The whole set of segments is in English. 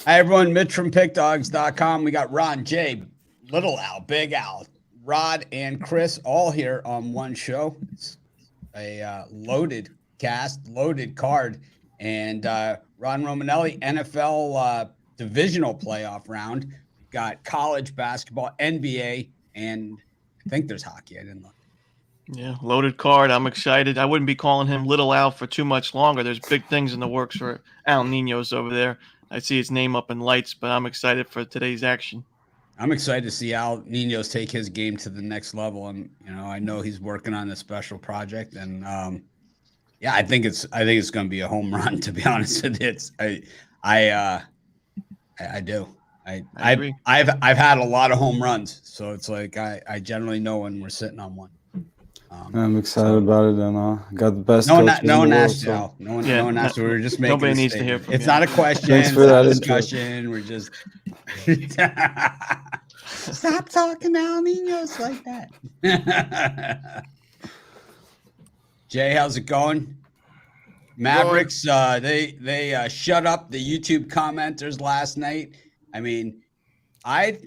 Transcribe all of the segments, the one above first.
Hi, everyone. Mitch from PickDogs.com. We got Ron, Jay, Little Al, Big Al, Rod, and Chris all here on one show. It's a loaded cast, loaded card. And Ron Romanelli, NFL divisional playoff round. We've got college basketball, NBA, and I think there's hockey. I didn't look. Yeah, loaded card. I'm excited. I wouldn't be calling him Little Al for too much longer. There's big things in the works for Al Ninos over there. I see his name up in lights, but I'm excited for today's action. I'm excited to see Al Ninos take his game to the next level, and I know he's working on a special project, and yeah, I think it's going to be a home run. To be honest with you, I do. I've had a lot of home runs, so it's like I generally know when we're sitting on one. I'm excited about it, and got the best. No one asked you. No one asked. We were just making. Nobody needs to hear from you. It's not a question. Thanks for it's that not a discussion. We're just stop talking Al Ninos like that. Jay, how's it going? Mavericks. They shut up the YouTube commenters last night. I mean, I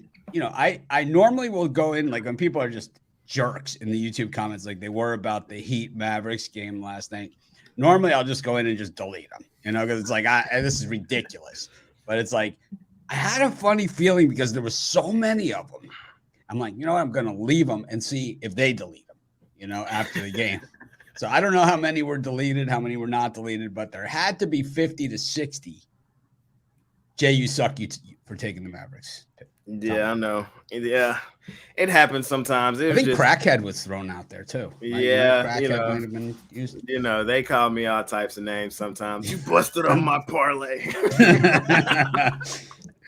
normally will go in like when people are just jerks in the YouTube comments like they were about the Heat Mavericks game last night. Normally I'll just go in and just delete them, because it's like, this is ridiculous. But it's like, I had a funny feeling because there was so many of them. I'm like, I'm going to leave them and see if they delete them, after the game. So I don't know how many were deleted, how many were not deleted, but there had to be 50 to 60. Jay, you suck for taking the Mavericks. Yeah, I know. Yeah, it happens sometimes. I think Crackhead was thrown out there too. Yeah, Crackhead might have been used. They call me all types of names sometimes. You busted on my parlay.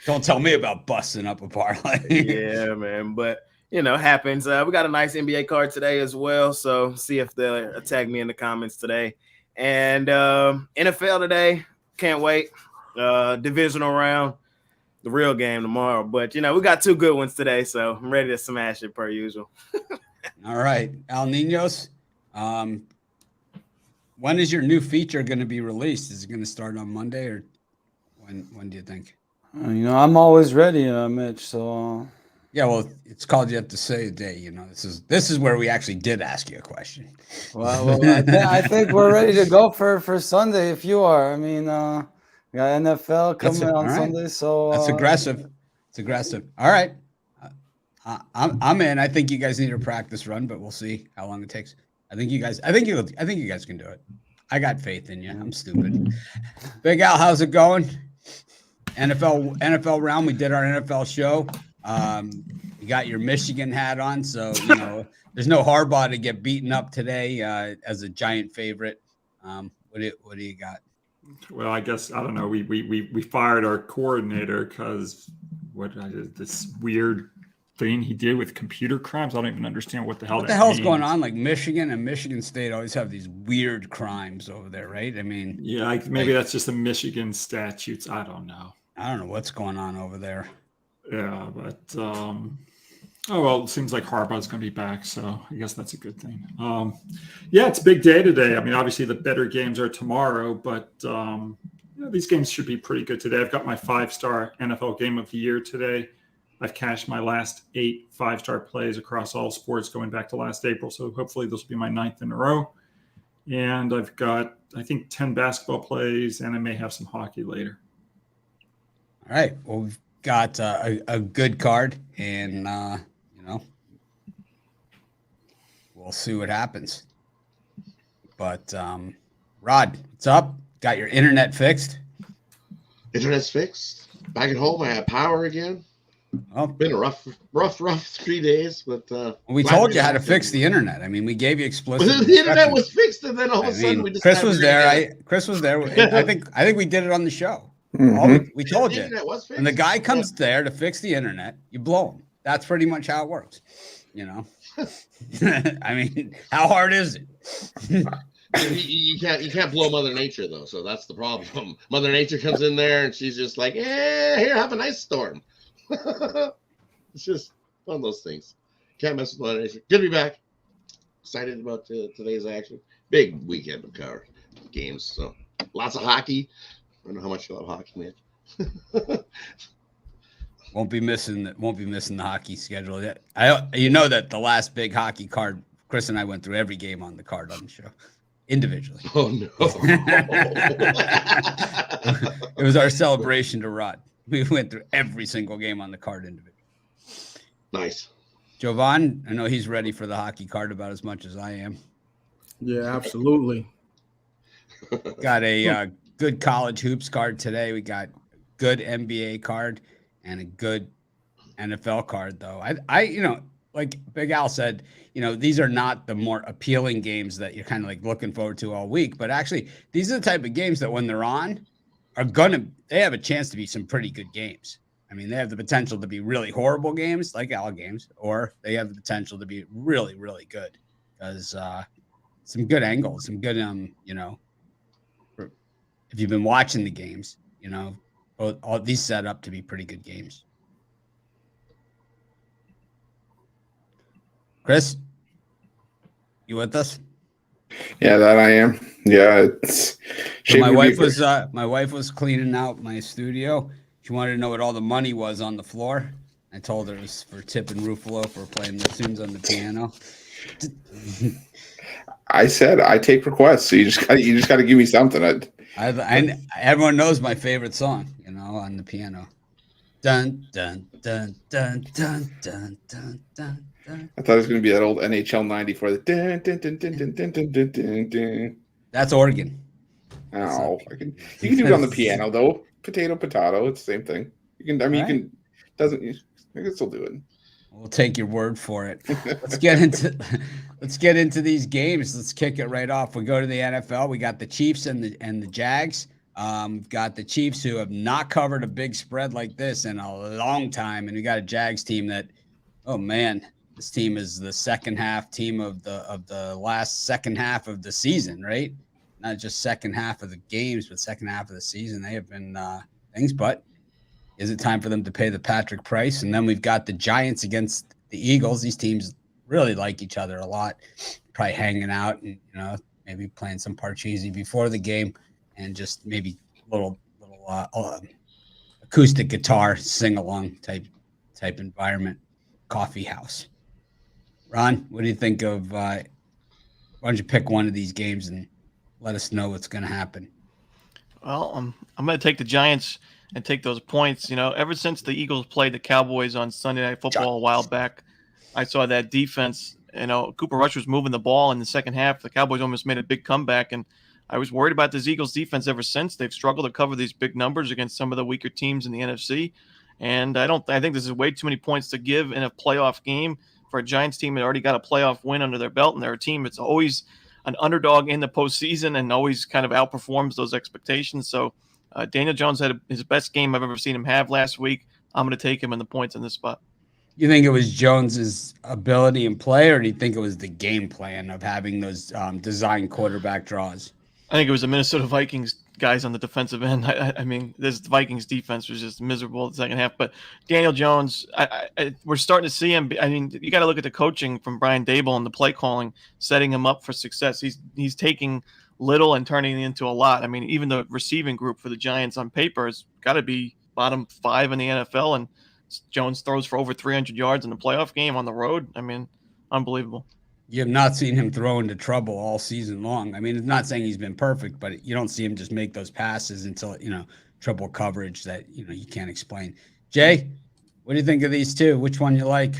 Don't tell me about busting up a parlay. Yeah, man. But happens. We got a nice NBA card today as well. So see if they'll tag me in the comments today. And NFL today. Can't wait. Divisional round. The real game tomorrow, but we got two good ones today, so I'm ready to smash it per usual. All right, Al Ninos, when is your new feature going to be released? Is it going to start on Monday, or when do you think? I'm always ready, Mitch. So yeah, well, it's called you have to say a day. This is where we actually did ask you a question. Well, I think we're ready to go for Sunday if you are. I mean. We got NFL coming on Sunday, so that's aggressive. It's aggressive. All right, I'm in. I think you guys need a practice run, but we'll see how long it takes. I think you guys can do it. I got faith in you. I'm stupid. Big Al, how's it going? NFL round. We did our NFL show. You got your Michigan hat on, so there's no Harbaugh to get beaten up today as a giant favorite. What do you got? Well, I guess I don't know. We fired our coordinator because this weird thing he did with computer crimes. I don't even understand what the hell. What the hell's going on? Like Michigan and Michigan State always have these weird crimes over there, right? I mean, yeah, maybe that's just the Michigan statutes. I don't know. I don't know what's going on over there. Yeah, but oh, well, it seems like Harbaugh's going to be back, so I guess that's a good thing. Yeah, it's a big day today. I mean, obviously the better games are tomorrow, but these games should be pretty good today. I've got my 5-star NFL Game of the Year today. I've cashed my last 8 5-star plays across all sports going back to last April, so hopefully this will be my 9th in a row. And I've got, I think, 10 basketball plays, and I may have some hockey later. All right. Well, we've got a good card, and we'll see what happens. But Rod, what's up? Got your internet fixed? Internet's fixed. Back at home, I have power again. Oh, Been a rough 3 days, but we told you how to fix the internet. I mean, we gave you explicit. The internet was fixed, and then all of a sudden we just. Chris was there. Chris was there. I think we did it on the show. Mm-hmm. We told you. When the guy comes there to fix the internet, you blow him. That's pretty much how it works. I mean, how hard is it? You can't blow Mother Nature though, so that's the problem. Mother Nature comes in there and she's just like, here, have a nice storm. It's just one of those things. Can't mess with Mother Nature. Good to be back. Excited about today's action. Big weekend of car games. So lots of hockey. I don't know how much you love hockey, man. Won't be missing the hockey schedule yet. You know that the last big hockey card, Chris and I went through every game on the card on the show individually. Oh no. It was our celebration to Rod. We went through every single game on the card individually. Nice. Jovan, I know he's ready for the hockey card about as much as I am. Yeah, absolutely. Got a good college hoops card today. We got good NBA card and a good NFL card, though. I like Big Al said, these are not the more appealing games that you're kind of like looking forward to all week. But actually, these are the type of games that when they're on they have a chance to be some pretty good games. I mean, they have the potential to be really horrible games like all games, or they have the potential to be really, really good because some good angles, some good, if you've been watching the games, all these set up to be pretty good games. Chris, you with us? Yeah, that I am. Yeah, it's So my wife was cleaning out my studio. She wanted to know what all the money was on the floor. I told her it was for Tip and Ruffalo for playing the tunes on the piano. I said I take requests, so you just got to give me something. Everyone knows my favorite song, on the piano. Dun dun dun dun dun dun dun dun dun. I thought it was going to be that old NHL '94. The dun dun dun dun dun dun dun dun dun dun. That's organ. Oh, you can do it on the piano though. Potato, it's the same thing. You can. I mean, Right. you can still do it. We'll take your word for it. Let's get into these games. Let's kick it right off. We go to the NFL. We got the Chiefs and the Jags. We've got the Chiefs who have not covered a big spread like this in a long time, and we got a Jags team that, oh man, this team is the second half team of the last second half of the season, right? Not just second half of the games, but second half of the season. They have been things, but is it time for them to pay the Patrick price? And then we've got the Giants against the Eagles. These teams really like each other a lot, probably hanging out and, maybe playing some Parcheesi before the game and just maybe little acoustic guitar sing-along type environment, coffee house. Ron, what do you think of why don't you pick one of these games and let us know what's going to happen? Well, I'm going to take the Giants and take those points. Ever since the Eagles played the Cowboys on Sunday Night Football a while back, I saw that defense. Cooper Rush was moving the ball in the second half. The Cowboys almost made a big comeback, and I was worried about this Eagles defense ever since. They've struggled to cover these big numbers against some of the weaker teams in the NFC, and I think this is way too many points to give in a playoff game for a Giants team that already got a playoff win under their belt, and they're a team that's always an underdog in the postseason and always kind of outperforms those expectations. So Daniel Jones had his best game I've ever seen him have last week. I'm going to take him in the points in this spot. You think it was Jones's ability and play, or do you think it was the game plan of having those design quarterback draws? I think it was the Minnesota Vikings guys on the defensive end. I mean, this Vikings defense was just miserable in the second half. But Daniel Jones, we're starting to see him. I mean, you got to look at the coaching from Brian Daboll and the play calling, setting him up for success. He's taking little and turning it into a lot. I mean, even the receiving group for the Giants on paper has got to be bottom 5 in the NFL, and Jones throws for over 300 yards in the playoff game on the road. I mean, unbelievable. You have not seen him throw into trouble all season long. I mean, it's not saying he's been perfect, but you don't see him just make those passes until, triple coverage that, you can't explain. Jay, what do you think of these two? Which one you like?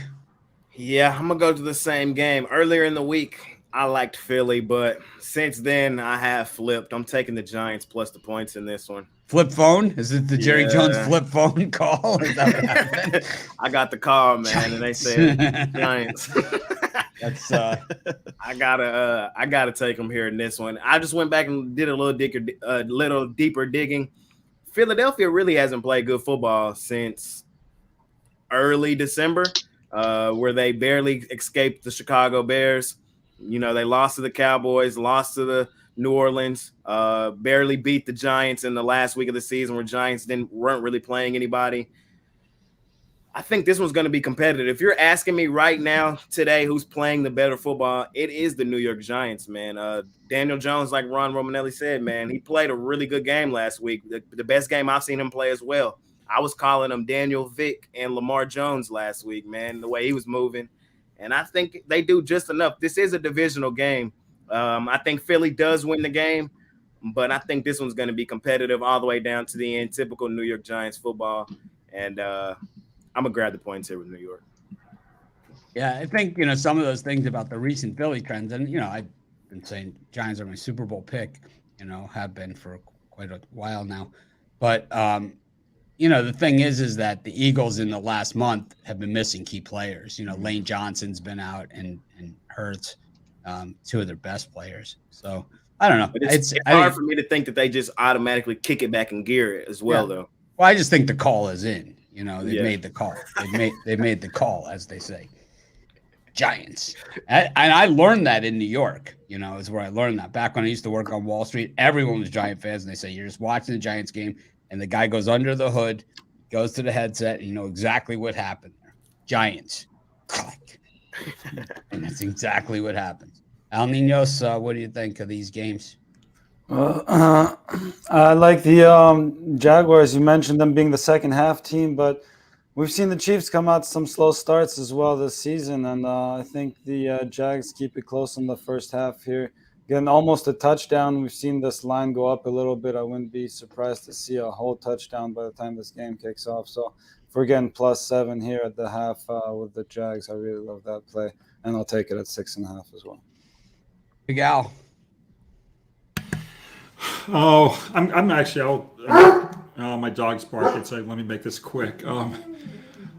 Yeah, I'm going to go to the same game. Earlier in the week, I liked Philly, but since then I have flipped. I'm taking the Giants plus the points in this one. Flip phone? Is it the Jerry Jones flip phone call? Is that what happened? I got the call, man, and they said Giants. That's I gotta take them here in this one. I just went back and did a little deeper digging. Philadelphia really hasn't played good football since early December, where they barely escaped the Chicago Bears. They lost to the Cowboys, lost to the New Orleans, barely beat the Giants in the last week of the season, where Giants weren't really playing anybody. I think this one's going to be competitive. If you're asking me right now today who's playing the better football, it is the New York Giants, man. Daniel Jones, like Ron Romanelli said, man, he played a really good game last week. The best game I've seen him play as well. I was calling him Daniel Vick and Lamar Jones last week, man, the way he was moving. And I think they do just enough. This is a divisional game. I think Philly does win the game, but I think this one's going to be competitive all the way down to the end, typical New York Giants football. And I'm going to grab the points here with New York. Yeah, I think, some of those things about the recent Philly trends, and, I've been saying Giants are my Super Bowl pick, have been for quite a while now. But, the thing is that the Eagles in the last month have been missing key players. Lane Johnson's been out and Hurts, two of their best players. So, I don't know. But it's hard for me to think that they just automatically kick it back in gear as well, though. Well, I just think the call is in. They've made the call. They made the call, as they say. Giants. And I learned that in New York, is where I learned that. Back when I used to work on Wall Street, everyone was Giant fans, and they say, you're just watching the Giants game, and the guy goes under the hood, goes to the headset, and you know exactly what happened there. Giants. Click. And that's exactly what happens. Al Ninos, what do you think of these games? I like the Jaguars. You mentioned them being the second half team, but we've seen the Chiefs come out some slow starts as well this season, and I think the Jags keep it close in the first half here. Getting almost a touchdown. We've seen this line go up a little bit. I wouldn't be surprised to see a whole touchdown by the time this game kicks off. So if we're getting +7 here at the half with the Jags, I really love that play, and I'll take it at 6.5 as well. Big Al. Oh, I'm actually. My dog's barking, so let me make this quick.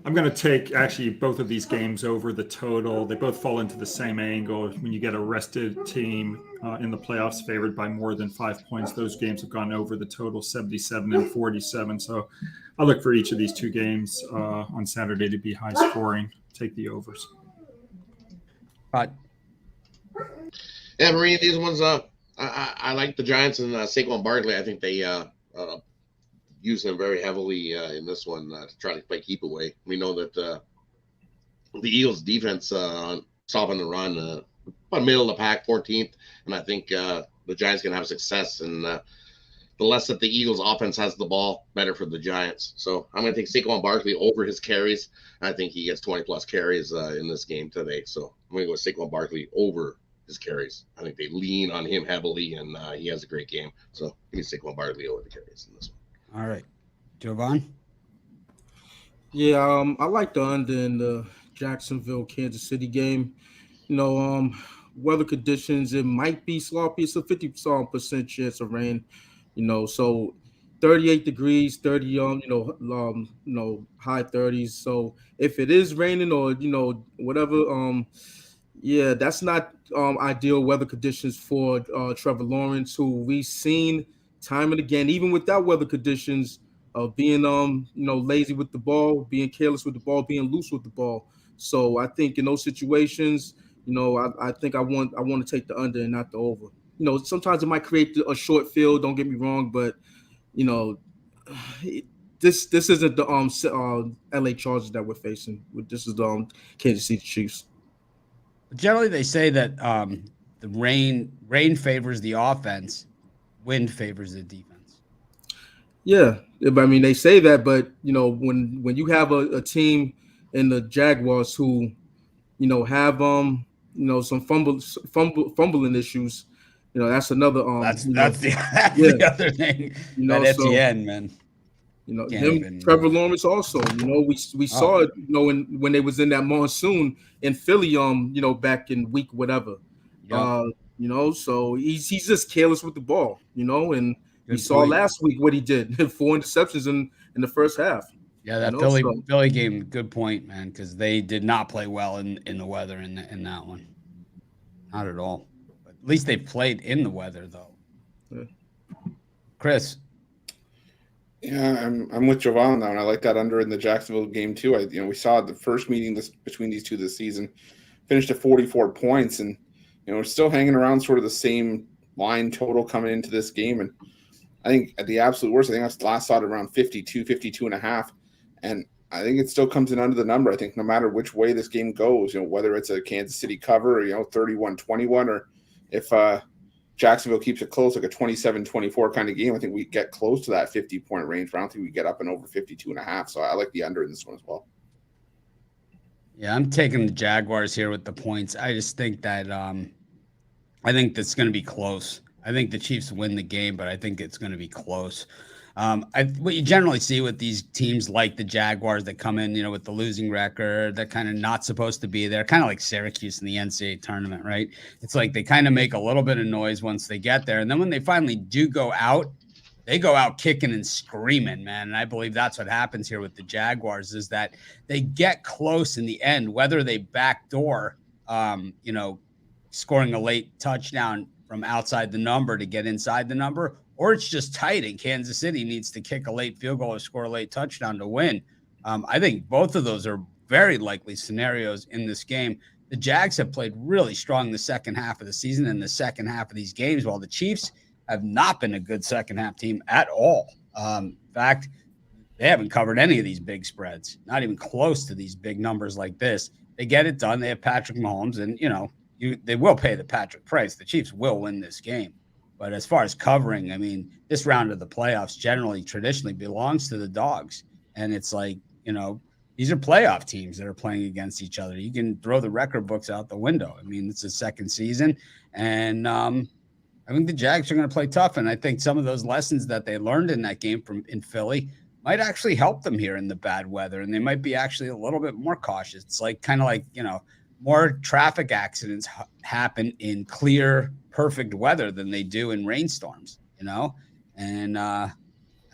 I'm going to take actually both of these games over the total. They both fall into the same angle. When you get a rested team in the playoffs favored by more than 5 points, those games have gone over the total 77 and 47. So I look for each of these two games on Saturday to be high scoring. Take the overs. Yeah, Marie, these ones, I like the Giants and Saquon Barkley. I think they use him very heavily in this one to try to play keep away. We know that the Eagles' defense stopping the run, about middle of the pack, 14th, and I think the Giants can have success. And the less that the Eagles' offense has the ball, better for the Giants. So I'm going to take Saquon Barkley over his carries. I think he gets 20+ carries in this game today. So I'm going to go with Saquon Barkley over his carries. I think they lean on him heavily, and he has a great game. So give me Saquon Barkley over the carries in this one. All right. Jovan? Yeah, I like the under in the Jacksonville, Kansas City game. Weather conditions, it might be sloppy. It's a 50% chance of rain, so 38 degrees, 30, high 30s. So if it is raining or, whatever, that's not ideal weather conditions for Trevor Lawrence, who we've seen time and again, even without weather conditions, being lazy with the ball, being careless with the ball, being loose with the ball. So I think in those situations, I think I want to take the under and not the over. Sometimes it might create a short field. Don't get me wrong, but this isn't the LA Chargers that we're facing. This is the Kansas City Chiefs. Generally, they say that the rain favors the offense, wind favors the defense. Yeah, I mean they say that, but when you have a team in the Jaguars who have some fumbling issues, that's another that's the other thing. That Etienne, man. Trevor Lawrence also. We saw it. When they was in that monsoon in Philly. Back in week whatever. Yep. So he's just careless with the ball. And we saw last week what he did. 4 interceptions in the first half. Yeah, that Philly game. Good point, man. Because they did not play well in the weather in that one. Not at all. But at least they played in the weather though. Yeah. Chris. Yeah, I'm with Jovan now, and I like that under in the Jacksonville game too. We saw the first meeting between these two this season, finished at 44 points, and we're still hanging around sort of the same line total coming into this game. And I think at the absolute worst, I think I last saw it around 52 and a half, and I think it still comes in under the number. I think no matter which way this game goes, whether it's a Kansas City cover, 31-21, or if Jacksonville keeps it close, like a 27-24 kind of game, I think we get close to that 50-point range, but I don't think we get up and over 52.5. So I like the under in this one as well. Yeah, I'm taking the Jaguars here with the points. I just think that I think that's going to be close. I think the Chiefs win the game, but I think it's going to be close. What you generally see with these teams like the Jaguars that come in, with the losing record, they're kind of not supposed to be there, kind of like Syracuse in the NCAA tournament, right? It's like they kind of make a little bit of noise once they get there. And then when they finally do go out, they go out kicking and screaming, man. And I believe that's what happens here with the Jaguars is that they get close in the end, whether they backdoor, scoring a late touchdown from outside the number to get inside the number, or it's just tight and Kansas City needs to kick a late field goal or score a late touchdown to win. I think both of those are very likely scenarios in this game. The Jags have played really strong the second half of the season and the second half of these games, while the Chiefs have not been a good second half team at all. In fact, they haven't covered any of these big spreads, not even close to these big numbers like this. They get it done. They have Patrick Mahomes, and, they will pay the Patrick price. The Chiefs will win this game. But as far as covering, I mean, this round of the playoffs traditionally belongs to the Dogs. And it's like, these are playoff teams that are playing against each other. You can throw the record books out the window. I mean, it's the second season. And I think the Jags are going to play tough. And I think some of those lessons that they learned in that game in Philly might actually help them here in the bad weather. And they might be actually a little bit more cautious. It's like kind of like, more traffic accidents happen in clear, perfect weather than they do in rainstorms, and I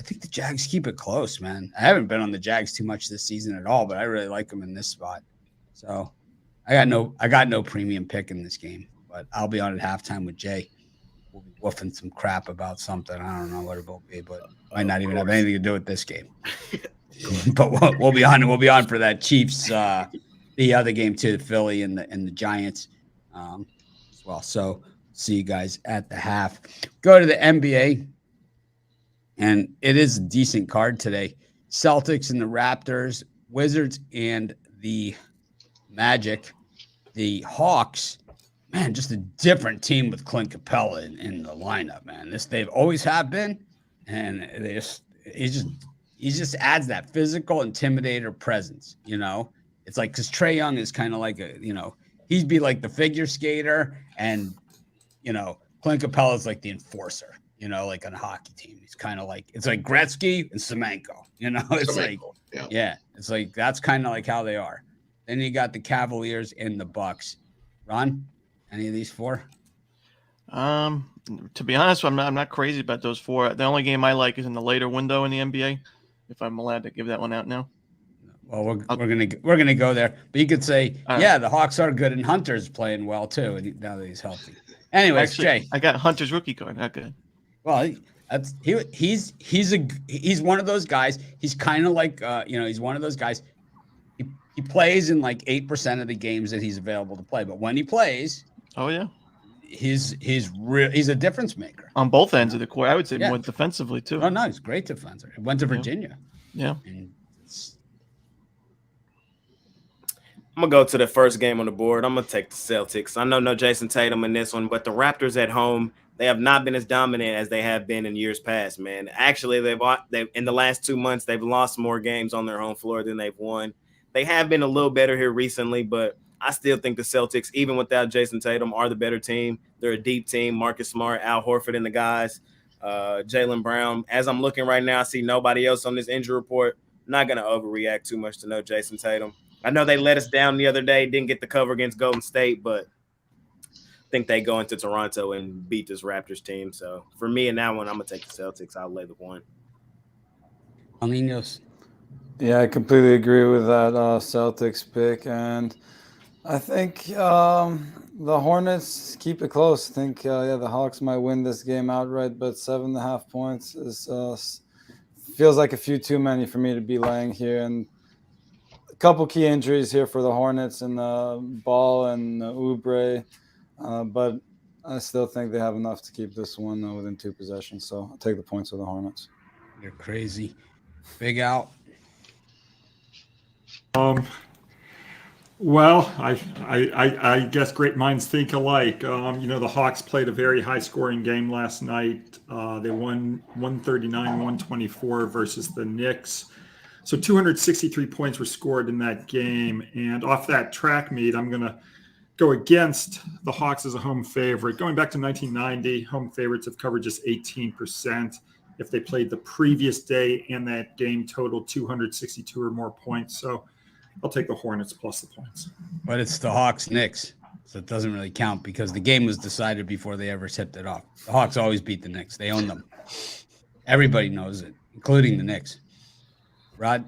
think the Jags keep it close, man. I haven't been on the Jags too much this season at all, but I really like them in this spot. So I got no premium pick in this game, but I'll be on at halftime with Jay. We'll be woofing some crap about something. I don't know what it will be, but might not even have anything to do with this game. But we'll be on. We'll be on for that Chiefs. The other game too, the Philly and the Giants as well. So see you guys at the half. Go to the NBA, and it is a decent card today. Celtics and the Raptors, Wizards and the Magic, the Hawks. Man, just a different team with Clint Capella in the lineup, man. They've always have been, and he just adds that physical intimidator presence, It's like, because Trae Young is kind of like he'd be like the figure skater, and, Clint Capella is like the enforcer, like on a hockey team. He's kind of like, it's like Gretzky and Semenko, it's Semenko, like, yeah, it's like, that's kind of like how they are. Then you got the Cavaliers and the Bucks. Ron, any of these four? To be honest, I'm not crazy about those four. The only game I like is in the later window in the NBA, if I'm allowed to give that one out now. Well, we're gonna go there, but you could say, the Hawks are good, and Hunter's playing well too, and now that he's healthy. Anyways, Jay, I got Hunter's rookie card. Not good. Well, he's one of those guys. He's kind of like he's one of those guys. He plays in like 8% of the games that he's available to play, but when he plays, he's a difference maker on both ends of the court. I would say more defensively too. Oh no, he's great defender. He went to Virginia. Yeah. I'm going to go to the first game on the board. I'm going to take the Celtics. I know no Jason Tatum in this one, but the Raptors at home, they have not been as dominant as they have been in years past, man. Actually, they've in the last 2 months, they've lost more games on their home floor than they've won. They have been a little better here recently, but I still think the Celtics, even without Jason Tatum, are the better team. They're a deep team. Marcus Smart, Al Horford and the guys, Jaylen Brown. As I'm looking right now, I see nobody else on this injury report. I'm not going to overreact too much to no Jason Tatum. I know they let us down the other day, didn't get the cover against Golden State, but I think they go into Toronto and beat this Raptors team. So for me in that one, I'm going to take the Celtics. I'll lay the one. Alninos. Yeah, I completely agree with that Celtics pick. And I think the Hornets keep it close. I think, the Hawks might win this game outright, but 7.5 points feels like a few too many for me to be laying here. And couple key injuries here for the Hornets and Ball and Oubre, but I still think they have enough to keep this one within 2 possessions. So I'll take the points of the Hornets. You're crazy. Big out. Well, I guess great minds think alike. The Hawks played a very high-scoring game last night. They won 139-124 versus the Knicks. So 263 points were scored in that game. And off that track meet, I'm going to go against the Hawks as a home favorite. Going back to 1990, home favorites have covered just 18% if they played the previous day and that game totaled 262 or more points. So I'll take the Hornets plus the points. But it's the Hawks Knicks, so it doesn't really count because the game was decided before they ever tipped it off. The Hawks always beat the Knicks. They own them. Everybody knows it, including the Knicks. Rod?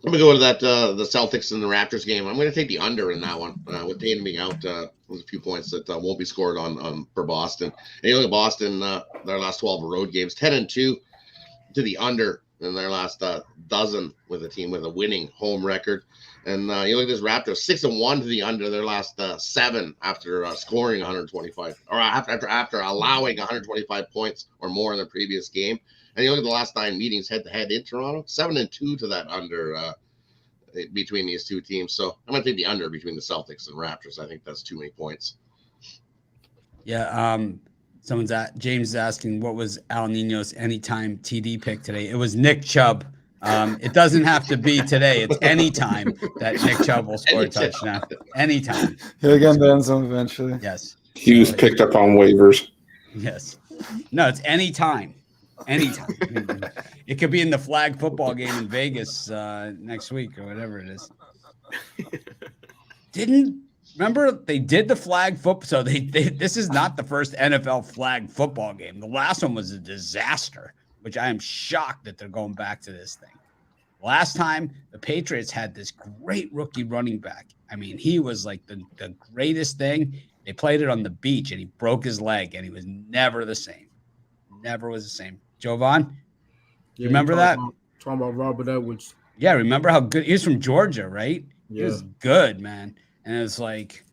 I'm going to go to that the Celtics and the Raptors game. I'm going to take the under in that one. With Tatum being out, there's a few points that won't be scored on for Boston. And you look at Boston, their last 12 road games, 10-2 to the under in their last dozen with a team with a winning home record. And you look at this Raptors, 6-1 to the under their last 7 after scoring 125 or after allowing 125 points or more in the previous game. And you look at the last 9 meetings head-to-head in Toronto, 7-2 to that under between these two teams. So I'm going to take the under between the Celtics and Raptors. I think that's too many points. Yeah. James is asking, what was Al Nino's anytime TD pick today? It was Nick Chubb. It doesn't have to be today. It's anytime that Nick Chubb will score a touchdown. Anytime. He'll get in the end zone eventually. Yes. He was picked up on waivers. Yes. No, it's anytime. Anytime. It could be in the flag football game in Vegas next week or whatever it is. Remember they did the flag football? So this is not the first NFL flag football game. The last one was a disaster, which I am shocked that they're going back to this thing. Last time the Patriots had this great rookie running back. I mean, he was like the greatest thing. They played it on the beach and he broke his leg and he was never the same. Never was the same. Jovan, you remember that? Talking about Robert Edwards. Yeah, remember how good he was from Georgia, right? Yeah. He was good, man. And it's like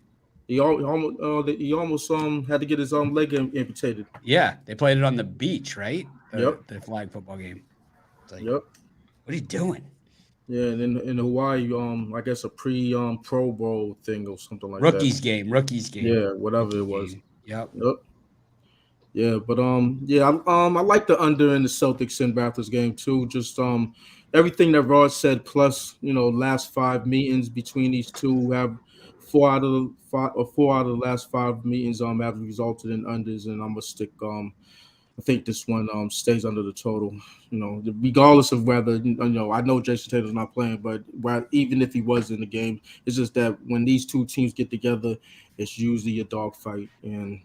he almost had to get his leg amputated. Yeah, they played it on the beach, right? Yep. The flag football game. It's like, yep. What are you doing? Yeah, and in Hawaii, I guess a Pro Bowl thing or something like Rookies that. game. Yeah, whatever it was. Yep. Yeah, but I like the under in the Celtics and Raptors game too. Just everything that Rod said, plus last 5 meetings between these two have 4 out of the last 5 meetings have resulted in unders, and I'm gonna stick. I think this one stays under the total. Regardless of whether I know Jason Tatum's not playing, but even if he was in the game, it's just that when these two teams get together, it's usually a dogfight, and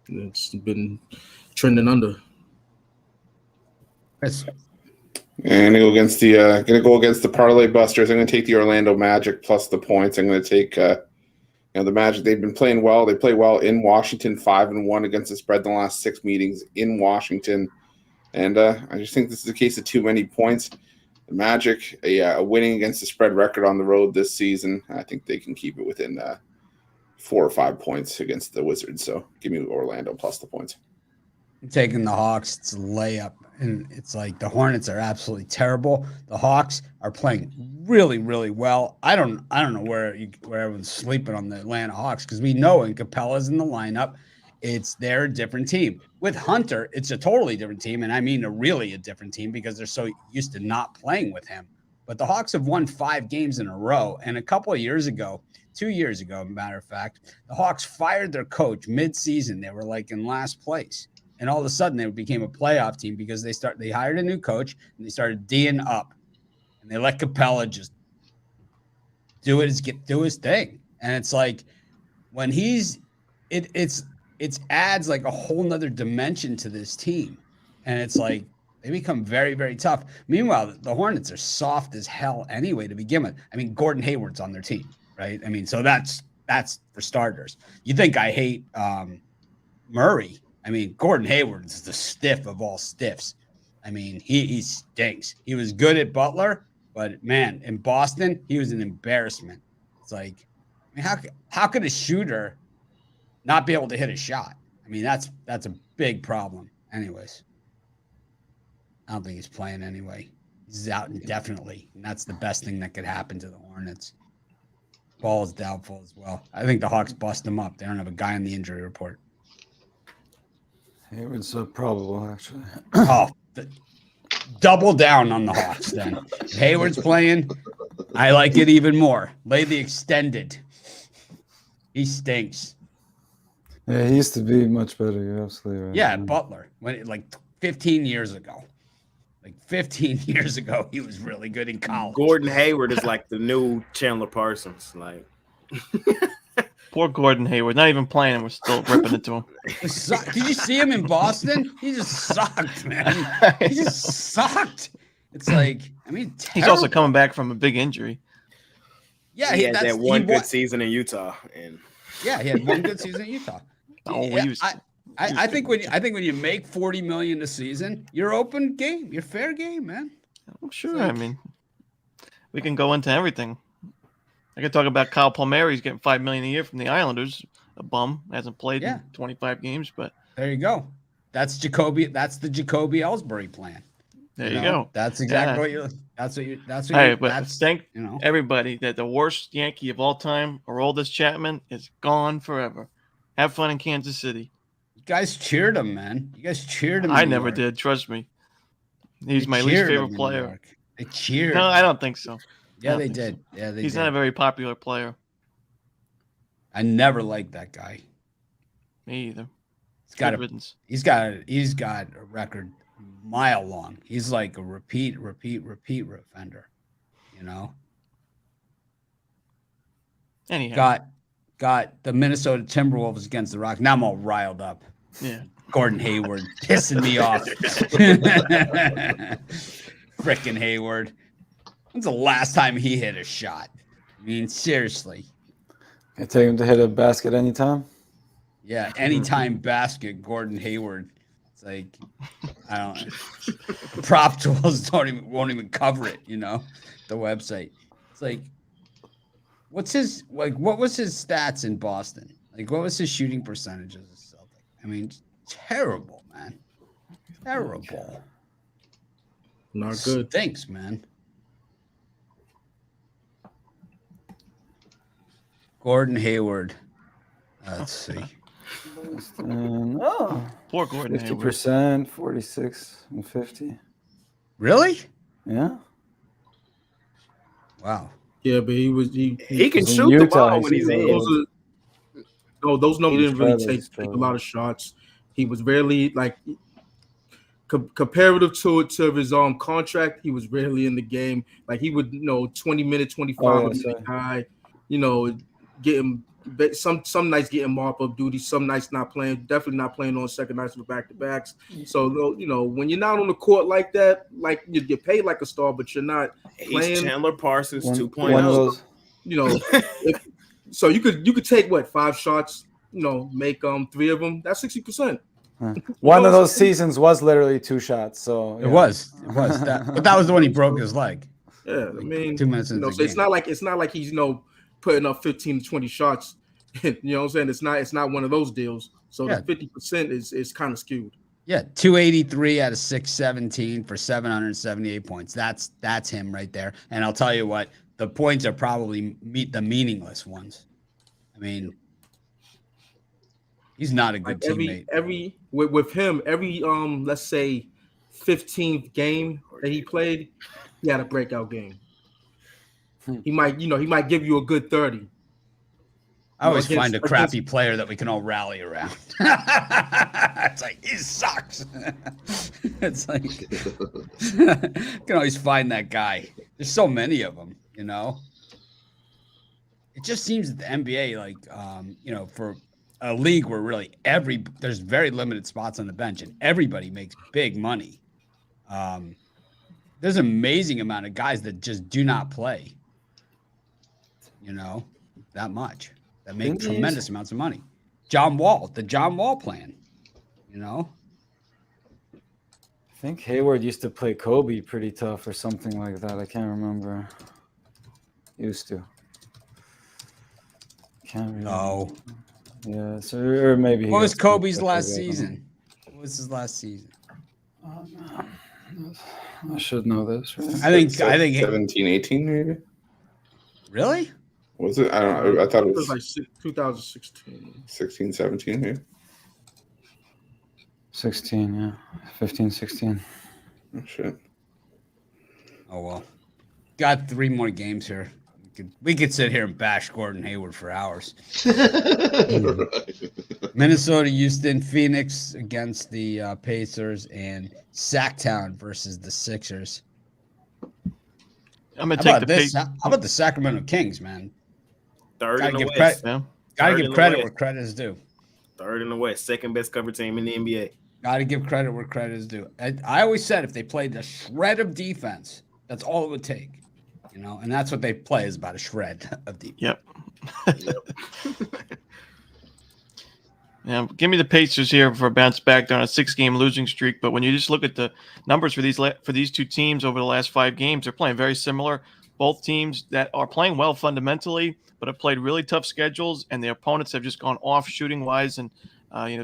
it's been trending under. Yes. And gonna go against the parlay busters. I'm gonna take the Orlando Magic plus the points. I'm gonna take the Magic. They've been playing well. They play well in Washington, 5-1 against the spread in the last 6 meetings in Washington. And I just think this is a case of too many points. The Magic, winning against the spread record on the road this season. I think they can keep it within 4 or 5 points against the Wizards. So give me Orlando plus the points. I'm taking the Hawks. It's a layup. And it's like the Hornets are absolutely terrible. The Hawks are playing really, really well. I don't know where everyone's sleeping on the Atlanta Hawks, because we know when Capella's in the lineup, they're a different team. With Hunter, it's a totally different team, and I mean a different team because they're so used to not playing with him. But the Hawks have won 5 games in a row, and a couple of years ago, 2 years ago, matter of fact, the Hawks fired their coach mid-season. They were like in last place. And all of a sudden, they became a playoff team because they hired a new coach and they started D'ing up, and they let Capella just do his thing. And it's like when it adds like a whole nother dimension to this team, and it's like they become very, very tough. Meanwhile, the Hornets are soft as hell anyway to begin with. I mean, Gordon Hayward's on their team, right? I mean, so that's for starters. You think I hate Murray? I mean, Gordon Hayward is the stiff of all stiffs. I mean, he stinks. He was good at Butler, but man, in Boston, he was an embarrassment. It's like, I mean, how could a shooter not be able to hit a shot? I mean, that's a big problem. Anyways, I don't think he's playing anyway. He's out indefinitely, and that's the best thing that could happen to the Hornets. Ball is doubtful as well. I think the Hawks bust him up. They don't have a guy on the injury report. Hayward's probable, actually. Oh, double down on the Hawks then. If Hayward's playing, I like it even more. Lay the extended. He stinks. Yeah, he used to be much better. You're absolutely right. Yeah, Butler. Like 15 years ago. Like 15 years ago, he was really good in college. Gordon Hayward is like the new Chandler Parsons. Like, Poor Gordon Hayward, not even playing, we're still ripping it to him. Did you see him in Boston? He just sucked, man. He just sucked. It's like, I mean, He's also coming back from a big injury. Yeah, he had that one good season in Utah, and he had one good season in Utah. I think when you make $40 million a season, you're open game, you're fair game, man. I'm sure. I mean, we can go into everything. I could talk about Kyle Palmieri. He's getting $5 million a year from the Islanders. A bum, hasn't played in 25 games, but there you go. That's Jacoby. That's the Jacoby Ellsbury plan. There you go. That's exactly what you're. That's what you. That's what. Hey, you, but that's, thank you know everybody that the worst Yankee of all time, Aroldis Chapman, is gone forever. Have fun in Kansas City. You guys cheered him, man. You guys cheered him. I never did. Trust me. He's my least favorite player. They cheered. No, I don't think so. Yeah, they did. Yeah, they did. He's not a very popular player. I never liked that guy. Me either. He's got a record mile long. He's like a repeat offender. You know. Anyhow. Got the Minnesota Timberwolves against the Rockets. Now I'm all riled up. Yeah. Gordon Hayward pissing me off. Frickin' Hayward. When's the last time he hit a shot? I mean, seriously. I take him to hit a basket anytime. Yeah, anytime basket, Gordon Hayward. It's like, I don't know. Prop tools won't even cover it, you know, the website. It's like, what was his stats in Boston? Like, what was his shooting percentage as a Celtic? I mean, terrible, man. Terrible. Not good. Thanks, man. Gordon Hayward. Let's see. Poor Gordon 50%, 46 and 50. Really? Yeah. Wow. Yeah, but he can shoot the ball when he's in. Those numbers didn't really take a lot of shots. He was rarely like comparative to his contract. He was rarely in the game. Like he would 20 minutes, 25 minute guy. Getting some nights getting mop up duty, some nights not playing. Definitely not playing on second nights with back to backs. So when you're not on the court like that, like you get paid like a star, but you're not playing. He's Chandler Parsons 2.0. So you could take 5 shots, make 3 of them. That's 60%. One of those seasons was literally 2 shots. So it was that, but that was the one he broke his leg. Yeah, I mean, 2 minutes into the so game. it's not like he's putting up 15 to 20 shots. You know what I'm saying? It's not one of those deals. So the 50% is kind of skewed. Yeah, 283 out of 617 for 778 points. That's him right there. And I'll tell you what, the points are probably the meaningless ones. I mean, he's not a good teammate. With him, every let's say 15th game that he played, he had a breakout game. He might give you a good 30. I always find a crappy player that we can all rally around. It's like, he sucks. It's like, you can always find that guy. There's so many of them, It just seems that the NBA, like, for a league where really there's very limited spots on the bench and everybody makes big money. There's an amazing amount of guys that just do not play. That much. That make tremendous amounts of money. The John Wall plan, I think Hayward used to play Kobe pretty tough or something like that. I can't remember. Used to. Can't remember. No. Yeah, so or maybe. What was Kobe's last season? What was his last season? I should know this, right? I think 17, 18 maybe. Really? Was it? I don't know. I thought it was was like 2016. 16, 17 maybe. 16, yeah. 15, 16. Oh shit. Oh well. Got 3 more games here. We could sit here and bash Gordon Hayward for hours. Minnesota, Houston, Phoenix against the Pacers, and Sacktown versus the Sixers. I'm gonna How take about this? How about the Sacramento Kings, man? Third Gotta in the give West. credit. Yeah. Gotta Third give in the credit West. where credit is due. Third in the West. Second best cover team in the NBA. Got to give credit where credit is due. I always said if they played a shred of defense, that's all it would take, and that's what they play is about a shred of defense. Yep. Yeah, give me the Pacers here for a bounce back. They're on a 6-game losing streak, but when you just look at the numbers for these two teams over the last 5 games, they're playing very similar. Both teams that are playing well fundamentally, but have played really tough schedules, and their opponents have just gone off shooting wise. And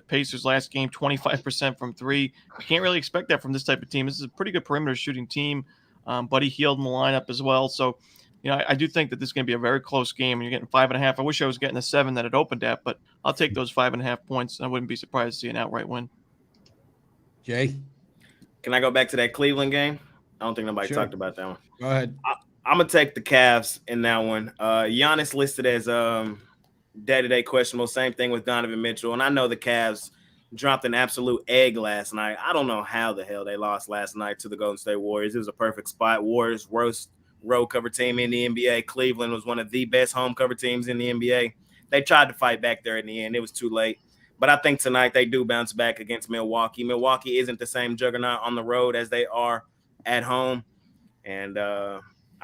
Pacers last game 25% from 3. You can't really expect that from this type of team. This is a pretty good perimeter shooting team. Buddy Hield in the lineup as well. So, I do think that this is going to be a very close game. And you're getting 5.5. I wish I was getting the 7 that it opened at, but I'll take those 5.5 points. I wouldn't be surprised to see an outright win. Jay, Can I go back to that Cleveland game? I don't think nobody Sure. talked about that one. go ahead. I'm gonna take the Cavs in that one. Giannis listed as day-to-day questionable. Same thing with Donovan Mitchell. And I know the Cavs dropped an absolute egg last night. I don't know how the hell they lost last night to the Golden State Warriors. It was a perfect spot. Warriors road cover team in the NBA. Cleveland was one of the best home cover teams in the NBA. They tried to fight back there in the end. It was too late. But I think tonight they do bounce back against Milwaukee. Milwaukee isn't the same juggernaut on the road as they are at home. And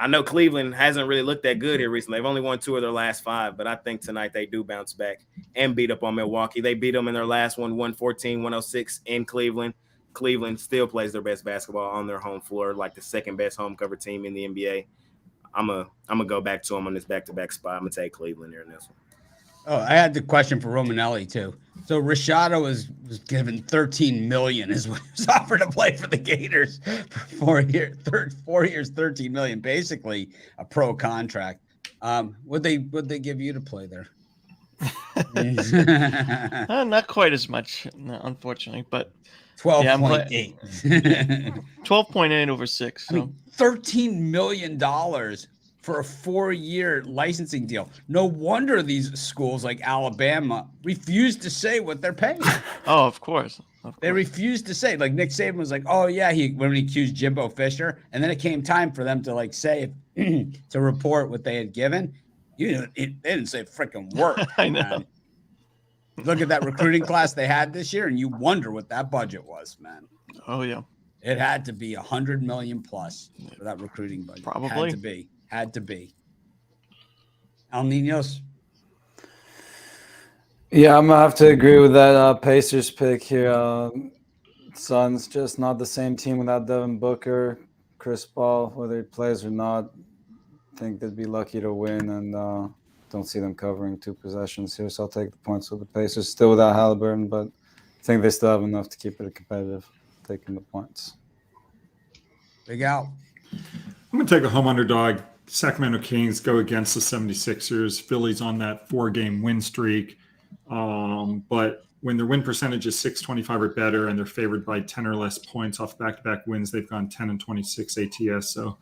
I know Cleveland hasn't really looked that good here recently. They've only won 2 of their last 5, but I think tonight they do bounce back and beat up on Milwaukee. They beat them in their last one, 114-106 in Cleveland. Cleveland still plays their best basketball on their home floor, like the second best home cover team in the NBA. I'm gonna go back to them on this back-to-back spot. I'm gonna take Cleveland here in this one. Oh, I had the question for Romanelli too. So Rashada was given $13 million is what he was offered to play for the Gators for 4 years, 4 years, $13 million, basically a pro contract. Would they give you to play there? Not quite as much, no, unfortunately, but 12.8. 12.8 over 6. So. I mean, $13 million for a 4-year licensing deal. No wonder these schools like Alabama refuse to say what they're paying. Oh, of course. They refused to say. Like Nick Saban was like, "Oh yeah," when he accused Jimbo Fisher, and then it came time for them to say to report what they had given. They didn't say freaking word. I know. Look at that recruiting class they had this year, and you wonder what that budget was, man. Oh yeah, it had to be $100 million plus for that recruiting budget. Probably had to be. El Niños. Yeah, I'm gonna have to agree with that Pacers pick here. Suns just not the same team without Devin Booker, Chris Paul, whether he plays or not. I think they'd be lucky to win, and don't see them covering 2 possessions here. So I'll take the points with the Pacers, still without Halliburton, but I think they still have enough to keep it competitive. Taking the points. Big Al. I'm going to take a home underdog. Sacramento Kings go against the 76ers. Philly's on that 4-game win streak. But when their win percentage is .625 or better and they're favored by 10 or less points off back-to-back wins, they've gone 10-26 ATS. So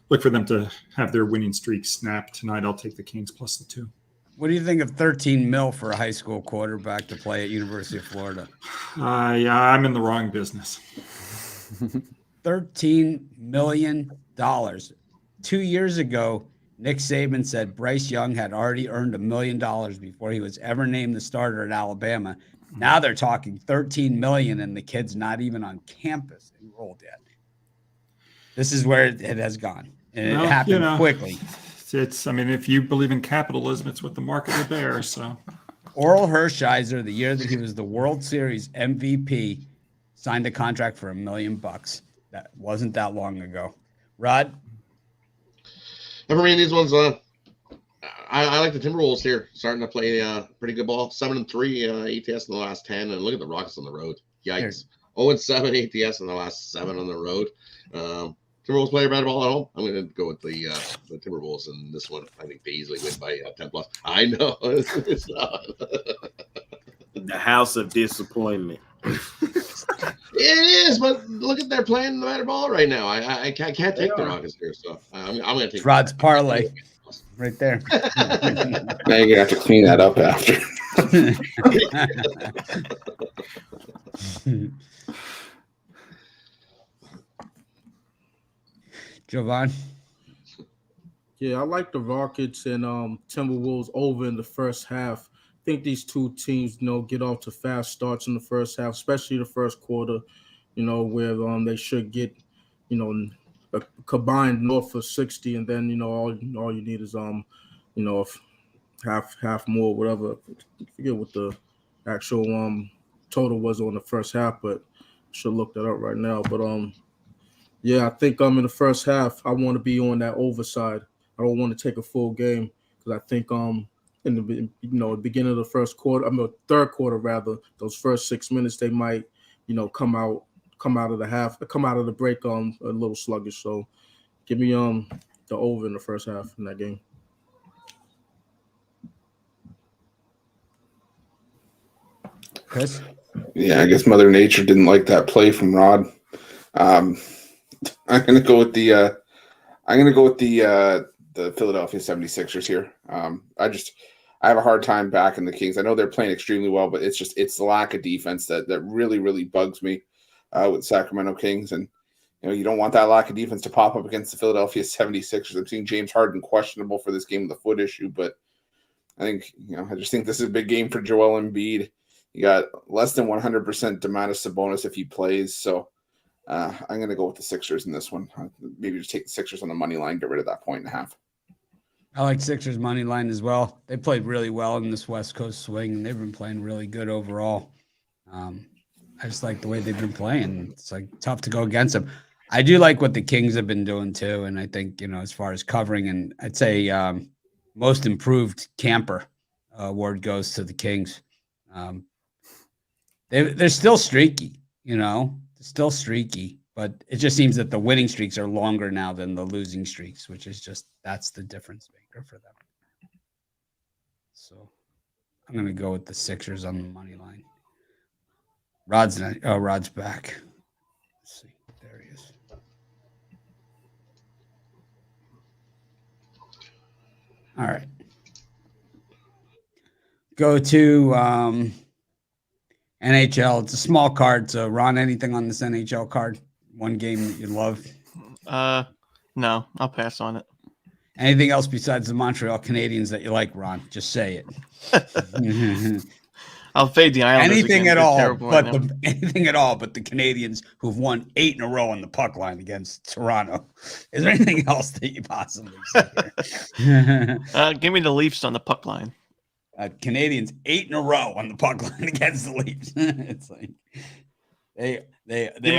look for them to have their winning streak snap tonight. I'll take the Kings plus the 2. What do you think of $13 million for a high school quarterback to play at University of Florida? Yeah, I'm in the wrong business. $13 million. 2 years ago, Nick Saban said Bryce Young had already earned $1 million before he was ever named the starter at Alabama. Now they're talking $13 million, and the kid's not even on campus enrolled yet. This is where it has gone, and it happened quickly. If you believe in capitalism, it's what the market will bear. So, Oral Hershiser, the year that he was the World Series MVP, signed a contract for $1 million. That wasn't that long ago. Rod? For me, these ones, I like the Timberwolves here, starting to play pretty good ball. 7-3 ATS in the last 10, and look at the Rockets on the road. Yikes! 0-7 ATS in the last 7 on the road. Timberwolves play better ball at home. I'm going to go with the Timberwolves in this one. I think they easily win by 10 plus. I know it's not. The house of disappointment. It is, but look at they're playing the better ball right now. I can't take the Rockets here, so I'm going to take Rod's parlay right there. Now you're gonna have to clean that up after. Jovan. Yeah, I like the Rockets and Timberwolves over in the first half. I think these two teams, get off to fast starts in the first half, especially the first quarter, where they should get, a combined north of 60, and then all you need is half more, whatever. I forget what the actual total was on the first half, but I should look that up right now. But yeah, I think in the first half I want to be on that overside. I don't want to take a full game because I think in the beginning of the first quarter, third quarter rather, those first 6 minutes they might come out of the break a little sluggish. So give me the over in the first half in that game. Chris? Yeah, I guess Mother Nature didn't like that play from Rod. I'm gonna go with the Philadelphia 76ers here. I have a hard time backing the Kings. I know they're playing extremely well, but it's the lack of defense that really, really bugs me with Sacramento Kings. And you don't want that lack of defense to pop up against the Philadelphia 76ers. I'm seeing James Harden questionable for this game with a foot issue, but I think I just think this is a big game for Joel Embiid. You got less than 100% Domantas Sabonis if he plays, so I'm going to go with the Sixers in this one. Maybe just take the Sixers on the money line, get rid of that 1.5. I like Sixers money line as well. They played really well in this West Coast swing, and they've been playing really good overall. I just like the way they've been playing. It's tough to go against them. I do like what the Kings have been doing too, and I think as far as covering, and I'd say most improved camper award goes to the Kings. They're still streaky, still streaky, but it just seems that the winning streaks are longer now than the losing streaks, which is that's the difference maker for them. So I'm going to go with the Sixers on the money line. Rod's back. Let's see. There he is. All right. Go to NHL. It's a small card. So, Ron, anything on this NHL card? One game that you love? No, I'll pass on it. Anything else besides the Montreal Canadiens that you like, Ron? Just say it. I'll fade the Islanders. Anything at all, but anything at all, but the Canadiens who've won 8 in a row on the puck line against Toronto. Is there anything else that you possibly say? Give me the Leafs on the puck line. Canadians 8 in a row on the puck line against the Leafs. It's like they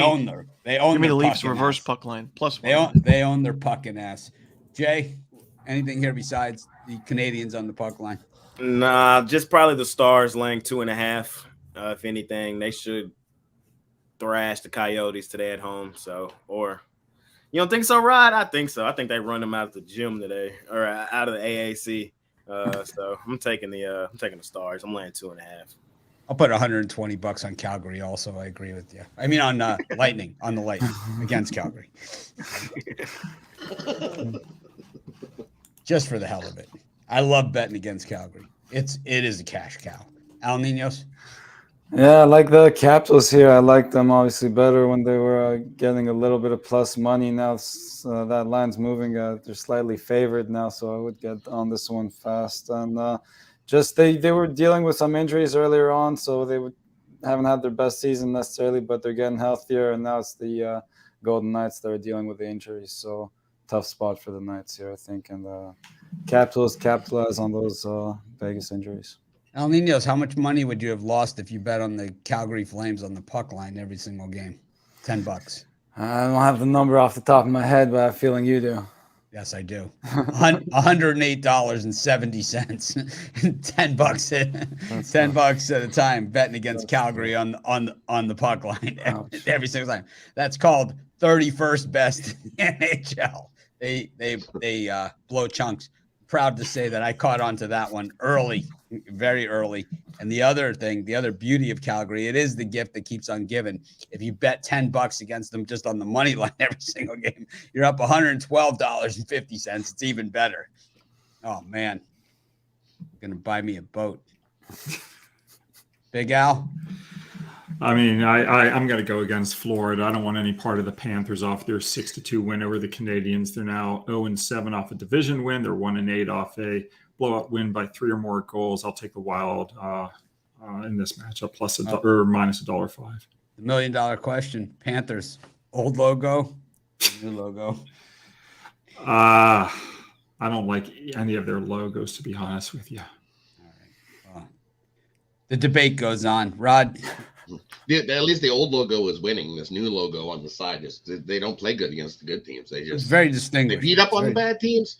own their give me the Leafs reverse puck line +1. They own their puck and ass. Jay, anything here besides the Canadians on the puck line? Nah, just probably the Stars laying 2.5. If anything, they should thrash the Coyotes today at home. So, or you don't think so, Rod? I think so. I think they run them out of the gym today or out of the AAC. So I'm taking the Stars. I'm laying 2.5. I'll put $120 on Calgary. Also, I agree with you. I mean, on Lightning against Calgary, just for the hell of it. I love betting against Calgary. It is a cash cow. Al Ninos. Yeah, I like the Capitals here. I like them obviously better when they were getting a little bit of plus money. Now that line's moving. They're slightly favored now, so I would get on this one fast. And they were dealing with some injuries earlier on, so they haven't had their best season necessarily, but they're getting healthier. And now it's the Golden Knights that are dealing with the injuries. So tough spot for the Knights here, I think. And Capitals capitalize on those Vegas injuries. El Ninos, how much money would you have lost if you bet on the Calgary Flames on the puck line every single game? $10. I don't have the number off the top of my head, but I have a feeling you do. Yes, I do. $108.70. $10 at a time betting against Calgary on the puck line every single time. That's called 31st best in the NHL. They blow chunks. Proud to say that I caught on to that one early, very early. And the other thing, the other beauty of Calgary, it is the gift that keeps on giving. If you bet $10 against them just on the money line every single game, you're up $112.50. It's even better. Oh man, gonna buy me a boat. Big Al. I mean, I'm going to go against Florida. I don't want any part of the Panthers off their 6-2 win over the Canadians. They're now 0-7 off a division win. They're 1-8 off a blowout win by 3 or more goals. I'll take the Wild in this matchup plus or minus $1.05. The $1 million question: Panthers, old logo, new logo. I don't like any of their logos, to be honest with you. All right. Well, the debate goes on. Rod. At least the old logo is winning. This new logo on the side they don't play good against the good teams. They It's very distinguished. They beat up on the bad teams,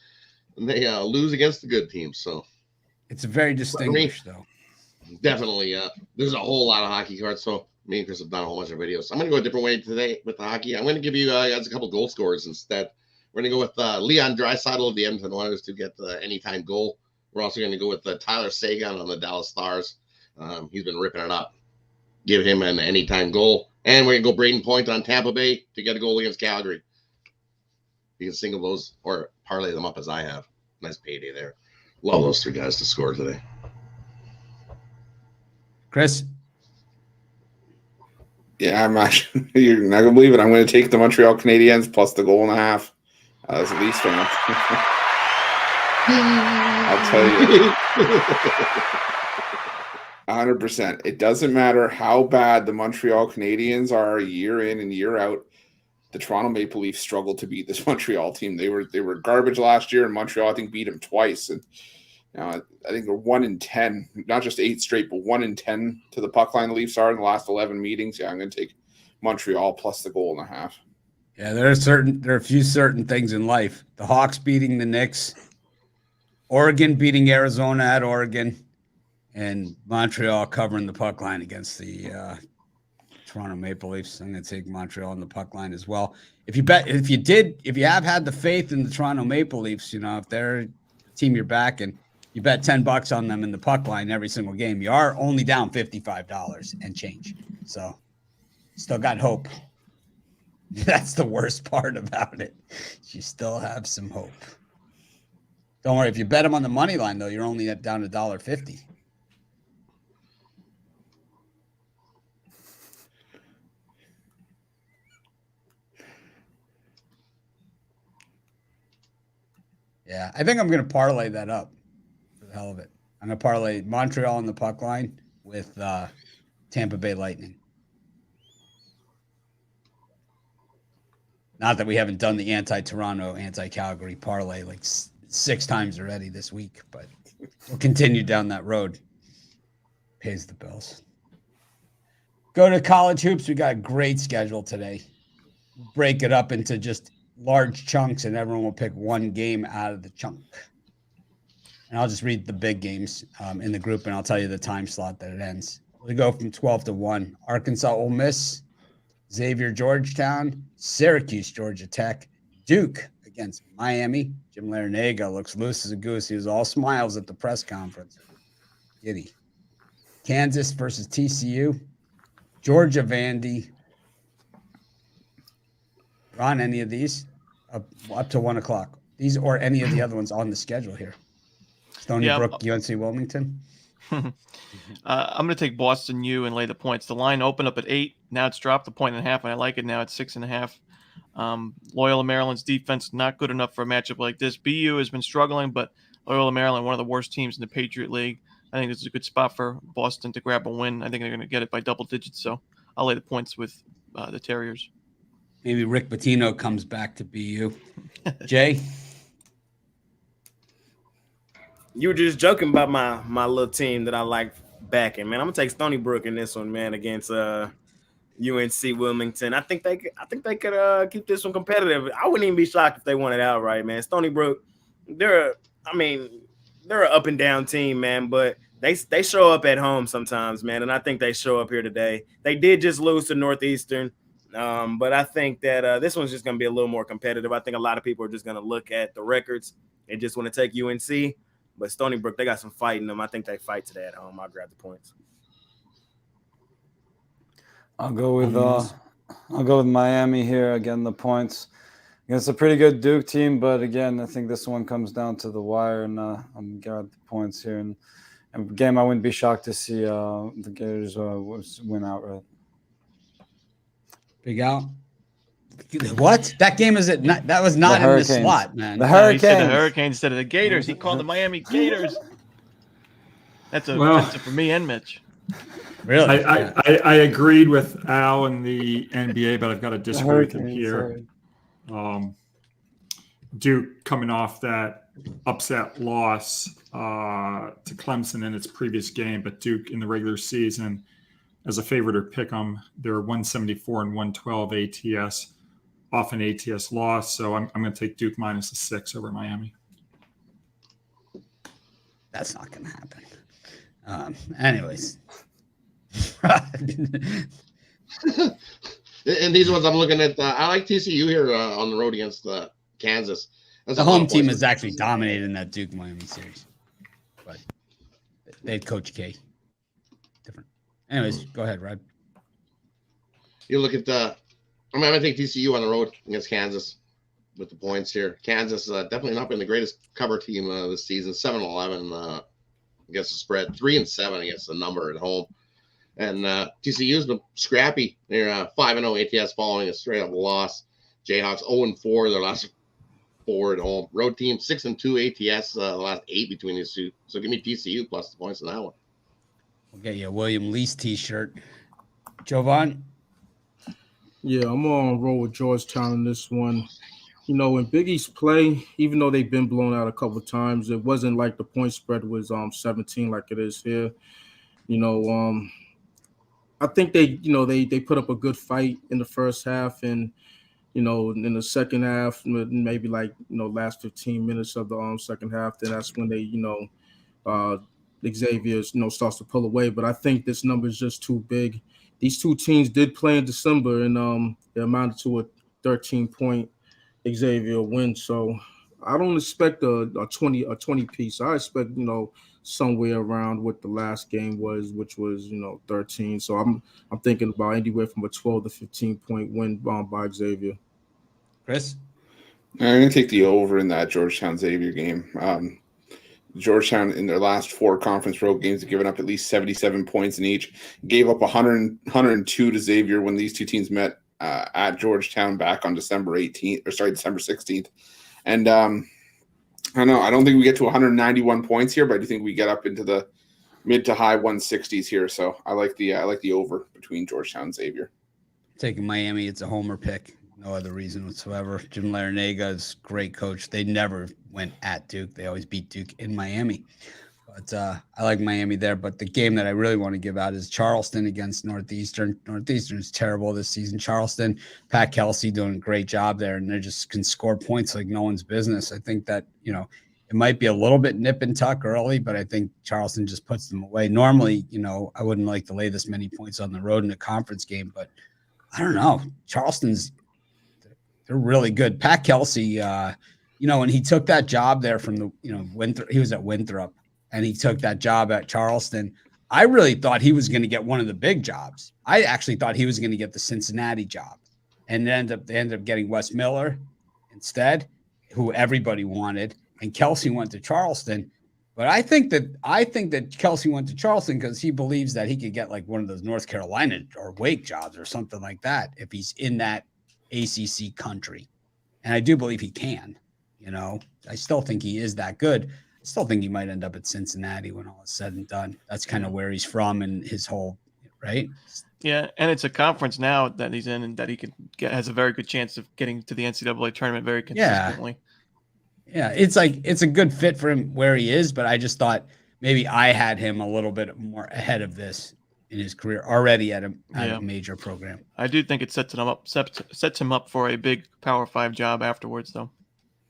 and they lose against the good teams. So it's very distinguished, though. Definitely, there's a whole lot of hockey cards. So me and Chris have done a whole bunch of videos. I'm going to go a different way today with the hockey. I'm going to give you guys a couple goal scorers instead. We're going to go with Leon Draisaitl of the Edmonton Oilers to get the anytime goal. We're also going to go with Tyler Seguin on the Dallas Stars. He's been ripping it up. Give him an anytime goal. And we're going to go Braden Point on Tampa Bay to get a goal against Calgary. You can single those or parlay them up as I have. Nice payday there. Love those 3 guys to score today. Chris? Yeah, I'm actually, you're not going to believe it. I'm going to take the Montreal Canadiens plus the 1.5 as a Leafs fan. I'll tell you. 100%. It doesn't matter how bad the Montreal Canadiens are year in and year out. The Toronto Maple Leafs struggled to beat this Montreal team. They were garbage last year, and Montreal I think beat them twice. And I think they're 1-10, not just 8 straight, but 1-10 to the puck line. The Leafs are in the last 11 meetings. Yeah, I'm going to take Montreal plus the 1.5. Yeah, there are a few certain things in life. The Hawks beating the Knicks, Oregon beating Arizona at Oregon, and Montreal covering the puck line against the Toronto Maple Leafs. I'm going to take Montreal on the puck line as well. If you have had the faith in the Toronto Maple Leafs, if they're a team you're backing, you bet $10 on them in the puck line every single game. You are only down $55 and change. So still got hope. That's the worst part about it. You still have some hope. Don't worry. If you bet them on the money line, though, you're only down to $1.50. Yeah, I think I'm going to parlay that up for the hell of it. I'm going to parlay Montreal on the puck line with Tampa Bay Lightning. Not that we haven't done the anti-Toronto, anti-Calgary parlay like 6 times already this week, but we'll continue down that road. Pays the bills. Go to college hoops. We got a great schedule today. Break it up into just large chunks, and everyone will pick one game out of the chunk. And I'll just read the big games in the group, and I'll tell you the time slot that it ends. We go from 12 to 1. Arkansas, Ole Miss, Xavier, Georgetown, Syracuse, Georgia Tech, Duke against Miami. Jim Larinaga looks loose as a goose. He was all smiles at the press conference. Giddy. Kansas versus TCU, Georgia, Vandy. On any of these up to 1 o'clock. These or any of the other ones on the schedule here. Stony Brook, UNC Wilmington. I'm going to take Boston U and lay the points. The line opened up at 8. Now it's dropped a 1.5, and I like it now at 6.5. Loyola Maryland's defense not good enough for a matchup like this. BU has been struggling, but Loyola Maryland, one of the worst teams in the Patriot League. I think this is a good spot for Boston to grab a win. I think they're going to get it by double digits, so I'll lay the points with the Terriers. Maybe Rick Pitino comes back to BU. Jay? You were just joking about my little team that I like backing, man. I'm going to take Stony Brook in this one, man, against UNC Wilmington. I think they could keep this one competitive. I wouldn't even be shocked if they won it outright, man. Stony Brook, they're an up and down team, man, but they show up at home sometimes, man, and I think they show up here today. They did just lose to Northeastern, but I think that this one's just going to be a little more competitive. I think a lot of people are just going to look at the records and just want to take UNC, but Stony Brook, they got some fight in them. I think they fight today at home. I'll grab the points. I'll go with Miami here. Again, the points against a pretty good Duke team, but again, I think this one comes down to the wire, and I'm got the points here. And game, I wouldn't be shocked to see the Gators win outright. Big Al. What? That game is that was not in this slot, man. The Hurricanes. He said the Hurricanes instead of the Gators. He called the Miami Gators. That's for me and Mitch. Really? I agreed with Al in the NBA, but I've got to disagree with him here. Duke coming off that upset loss to Clemson in its previous game, but Duke in the regular season as a favorite or pick 'em, they're 174 and 112 ATS off an ATS loss. So I'm going to take Duke minus the 6 over Miami. That's not going to happen. Anyways. And these ones I'm looking at, I like TCU here on the road against Kansas. The home team is actually dominating that Duke Miami series, but they had Coach K. Different. Anyways, go ahead, Rod. You look at I'm going to take TCU on the road against Kansas with the points here. Kansas definitely not been the greatest cover team this season. 7-11 against the spread, 3-7 against the number at home. And TCU's been scrappy. They're 5-0 ATS following a straight-up loss. Jayhawks 0-4 their last 4 at home. Road team 6-2 ATS the last 8 between these two. So give me TCU plus the points in that one. We'll get you a William Lease T-shirt. Jovan? Yeah, I'm on roll with Georgetown in this one. You know, when Big East play, even though they've been blown out a couple of times, it wasn't like the point spread was 17 like it is here. You know, I think they put up a good fight in the first half, and you know, in the second half, maybe last 15 minutes of the second half, then that's when they, Xavier, starts to pull away. But I think this number is just too big. These two teams did play in December, and it amounted to a 13-point Xavier win. So I don't expect a 20 piece. I expect somewhere around what the last game was, which was 13. So I'm thinking about anywhere from a 12 to 15-point win by Xavier. Chris? I'm going to take the over in that Georgetown Xavier game. Georgetown in their last 4 conference road games have given up at least 77 points in each. Gave up 102 to Xavier when these two teams met at Georgetown back on December 16th. And I don't know. I don't think we get to 191 points here, but I do think we get up into the mid to high 160s here. So I like the over between Georgetown and Xavier. Taking Miami, it's a homer pick. No other reason whatsoever. Jim Larinaga is a great coach. They never went at Duke. They always beat Duke in Miami. But I like Miami there. But the game that I really want to give out is Charleston against Northeastern. Northeastern is terrible this season. Charleston, Pat Kelsey doing a great job there, and they just can score points like no one's business. I think that, it might be a little bit nip and tuck early, but I think Charleston just puts them away. Normally, I wouldn't like to lay this many points on the road in a conference game, but I don't know. They're really good. Pat Kelsey, when he took that job there from the, Winthrop, he was at Winthrop, and he took that job at Charleston. I really thought he was going to get one of the big jobs. I actually thought he was going to get the Cincinnati job, and they ended up getting Wes Miller instead, who everybody wanted, and Kelsey went to Charleston. But I think that Kelsey went to Charleston because he believes that he could get like one of those North Carolina or Wake jobs or something like that if he's in that ACC country. And I do believe he can. I still think he is that good. I still think he might end up at Cincinnati when all is said and done. That's kind of where he's from and his whole, right? Yeah, and it's a conference now that he's in and that he has a very good chance of getting to the NCAA tournament very consistently. Yeah, it's a good fit for him where he is, but I just thought maybe I had him a little bit more ahead of this in his career already at a major program. I do think it sets him up for a big Power 5 job afterwards, though.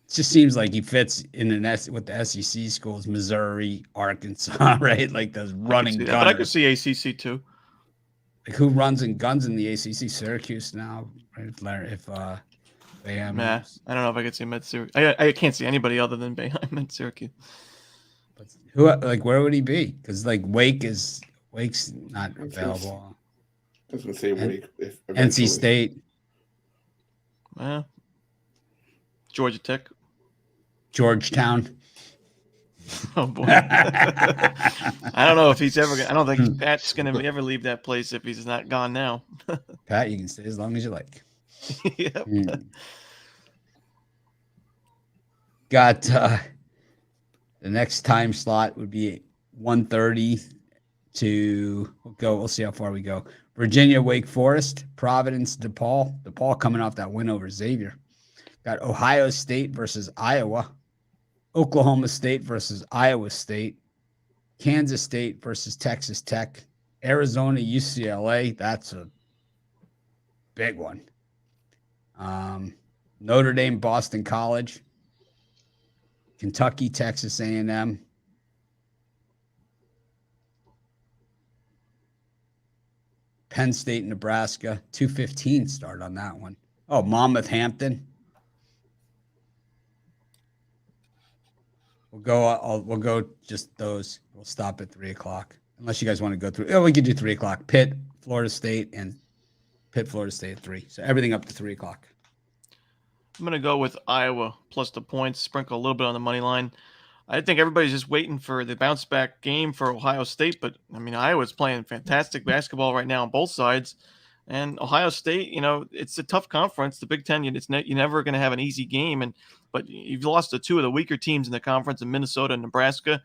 It just seems like he fits in with the SEC schools, Missouri, Arkansas, right? Like those running gunners. But I could see ACC too. Like who runs and guns in the ACC? Syracuse now, right? If Boeheim. Nah, I don't know if I could see him at Syracuse. I can't see anybody other than Boeheim at Syracuse. But who, like, where would he be? Because like Wake's not available. I was going to say Wake. If NC State. Georgia Tech. Georgetown. Oh boy. I don't know if he's ever. I don't think Pat's going to ever leave that place if he's not gone now. Pat, you can stay as long as you like. Yep. Got the next time slot would be 1:30 to we'll see how far we go. Virginia, Wake Forest, Providence, DePaul. DePaul coming off that win over Xavier. Got Ohio State versus Iowa. Oklahoma State versus Iowa State. Kansas State versus Texas Tech. Arizona, UCLA. That's a big one. Notre Dame, Boston College. Kentucky, Texas A&M. Penn State, Nebraska. 2:15 start on that one. Oh, Monmouth, Hampton. We'll go just those. We'll stop at 3:00. Unless you guys want to go through. Oh, we could do 3:00. Pitt, Florida State, and Florida State at 3. So everything up to 3:00. I'm going to go with Iowa plus the points, sprinkle a little bit on the money line. I think everybody's just waiting for the bounce back game for Ohio State, but I mean, Iowa's playing fantastic basketball right now on both sides. And Ohio State, it's a tough conference. The Big Ten, you're never going to have an easy game. But you've lost to two of the weaker teams in the conference in Minnesota and Nebraska.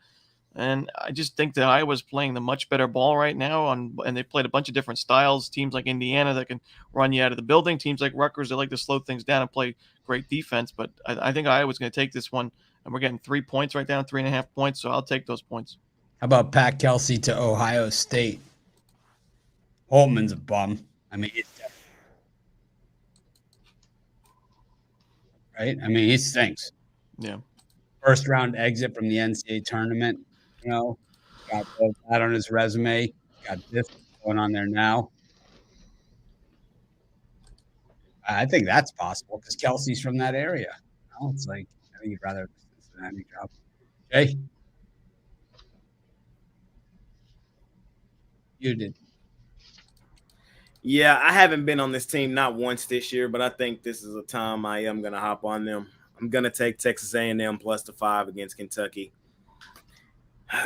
And I just think that Iowa's playing the much better ball right now, and they played a bunch of different styles. Teams like Indiana that can run you out of the building. Teams like Rutgers that like to slow things down and play great defense. But I think Iowa's going to take this one, and we're getting 3 points right down, 3.5 points. So I'll take those points. How about Pat Kelsey to Ohio State? Holtman's a bum. I mean, right? I mean, he stinks. Yeah. First round exit from the NCAA tournament. Got that on his resume. Got this going on there now. I think that's possible because Kelsey's from that area. It's like I think he'd rather Cincinnati job. Jay, you did. Yeah, I haven't been on this team not once this year, but I think this is a time I am going to hop on them. I'm going to take Texas A&M plus the 5 against Kentucky.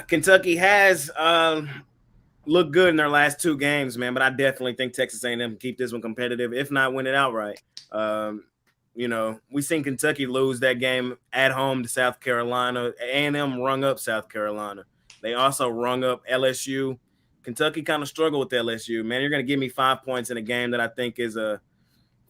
Kentucky has looked good in their last 2 games, man, but I definitely think Texas A&M can keep this one competitive, if not win it outright. We've seen Kentucky lose that game at home to South Carolina. A&M rung up South Carolina. They also rung up LSU. Kentucky kind of struggled with LSU. Man, you're going to give me 5 points in a game that I think is a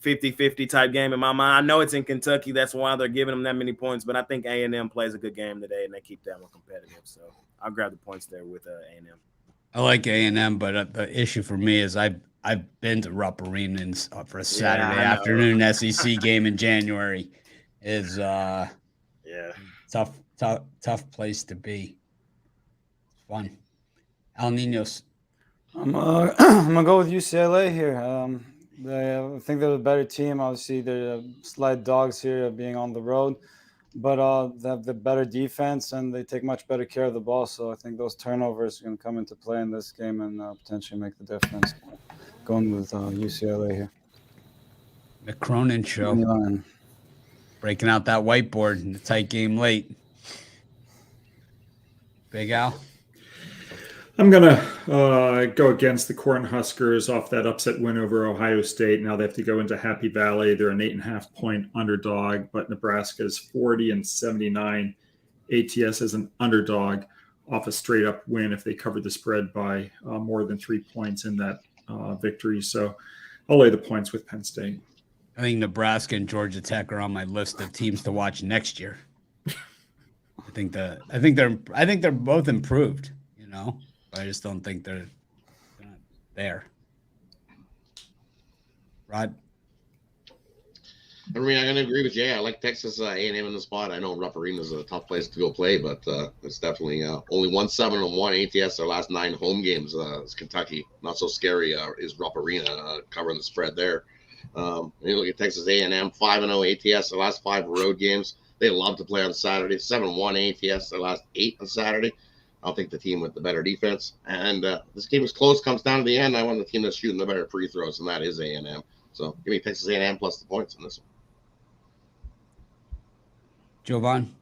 50-50 type game in my mind. I know it's in Kentucky. That's why they're giving them that many points, but I think A&M plays a good game today, and they keep that one competitive. So I'll grab the points there with A&M. I like A&M, but the issue for me is I've been to Rupp Arena for a Saturday afternoon SEC game in January. Is tough place to be. It's fun. Al Ninos. I'm gonna go with UCLA here. I think they're a better team. Obviously, they're slight dogs here being on the road, but they have the better defense and they take much better care of the ball. So I think those turnovers are going to come into play in this game and potentially make the difference. Going with UCLA here. The Cronin Show. Breaking out that whiteboard in the tight game late. Big Al. I'm going to go against the Cornhuskers off that upset win over Ohio State. Now they have to go into Happy Valley. They're an 8.5-point underdog, but Nebraska is 40-79. ATS is an underdog off a straight-up win if they cover the spread by more than 3 points in that victory. So I'll lay the points with Penn State. I think Nebraska and Georgia Tech are on my list of teams to watch next year. I think they're both improved, I just don't think they're there. Rod? I mean, I'm going to agree with Jay. I like Texas A&M in the spot. I know Rupp Arena is a tough place to go play, but it's definitely only 1-7-1 ATS their last 9 home games. It's Kentucky. Not so scary is Rupp Arena covering the spread there. You look at Texas A&M, 5-0 ATS their last 5 road games. They love to play on Saturday. 7-1 ATS their last 8 on Saturday. I'll take the team with the better defense. And this game is close, comes down to the end. I want the team that's shooting the better free throws, and that is A&M. So give me Texas A&M plus the points in this one. Jovan?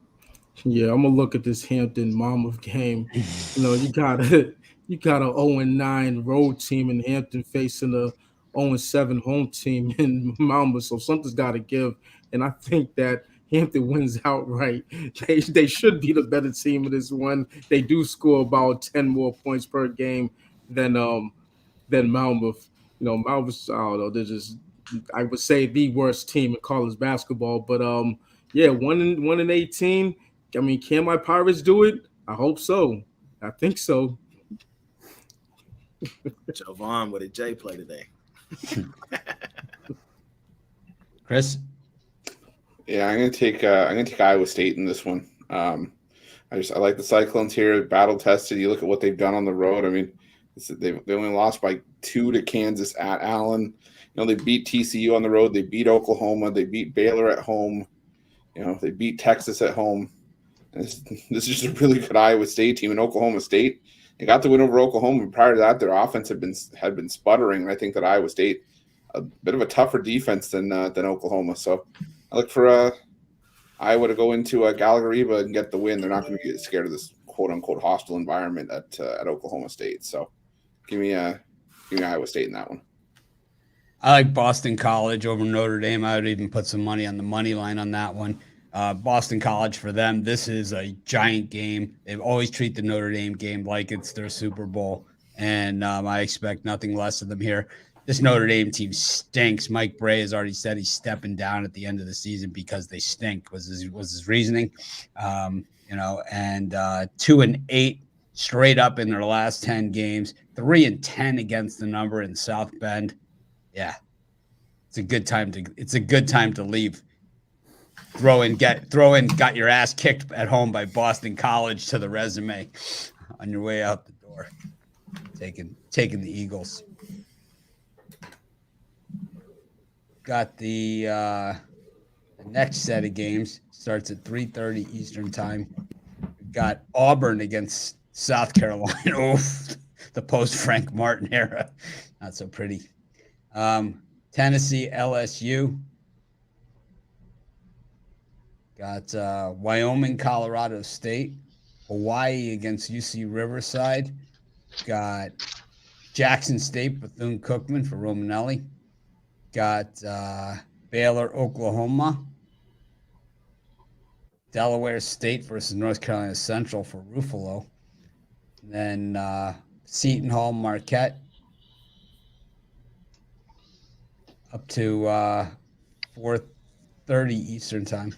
Yeah, I'm gonna look at this Hampton Monmouth game. You got a 0-9 road team in Hampton facing a 0-7 home team in Monmouth, so something's got to give. And I think that Hampton wins outright. They should be the better team in this one. They do score about 10 more points per game than Monmouth. Monmouth, I don't know, they're just, I would say, the worst team in college basketball. But yeah, 1-18. I mean, can my Pirates do it? I hope so. I think so. Jovan, what did Jay play today? Chris? Yeah, I'm gonna take Iowa State in this one. I like the Cyclones here, battle tested. You look at what they've done on the road. I mean, they only lost by 2 to Kansas at Allen. They beat TCU on the road. They beat Oklahoma. They beat Baylor at home. They beat Texas at home. And this is just a really good Iowa State team. And Oklahoma State, they got the win over Oklahoma. Prior to that, their offense had been sputtering. And I think that Iowa State, a bit of a tougher defense than Oklahoma. So I look for Iowa to go into Gallagher-Iba and get the win. They're not going to get scared of this quote unquote hostile environment at Oklahoma State. So give me Iowa State in that one. I like Boston College over Notre Dame. I would even put some money on the money line on that one. Boston College, for them, this is a giant game. They always treat the Notre Dame game like it's their Super Bowl, and I expect nothing less of them here. This Notre Dame team stinks. Mike Bray has already said he's stepping down at the end of the season because they stink, was his reasoning. And 2-8 straight up in their last 10 games, 3-10 against the number in South Bend. Yeah, it's a good time to leave. Got your ass kicked at home by Boston College to the resume on your way out the door. Taking the Eagles. Got the next set of games starts at 3:30 Eastern time. We've got Auburn against South Carolina. Oof, the post Frank Martin era, not so pretty. Tennessee, LSU. Got Wyoming, Colorado State. Hawaii against UC Riverside. Got Jackson State, Bethune-Cookman for Romanelli. Got Baylor, Oklahoma. Delaware State versus North Carolina Central for Ruffalo. And then Seton Hall, Marquette. Up to 4:30 Eastern time.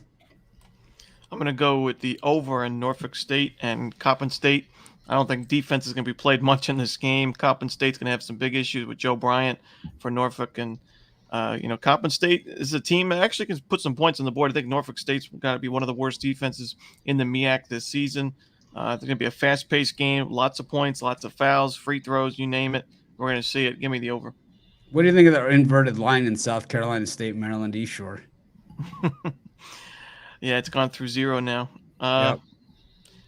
I'm going to go with the over in Norfolk State and Coppin State. I don't think defense is going to be played much in this game. Coppin State's going to have some big issues with Joe Bryant for Norfolk. And, Coppin State is a team that actually can put some points on the board. I think Norfolk State's got to be one of the worst defenses in the MEAC this season. It's going to be a fast-paced game, lots of points, lots of fouls, free throws, you name it. We're going to see it. Give me the over. What do you think of the inverted line in South Carolina State, Maryland East Shore? Yeah, it's gone through 0 now. Yep.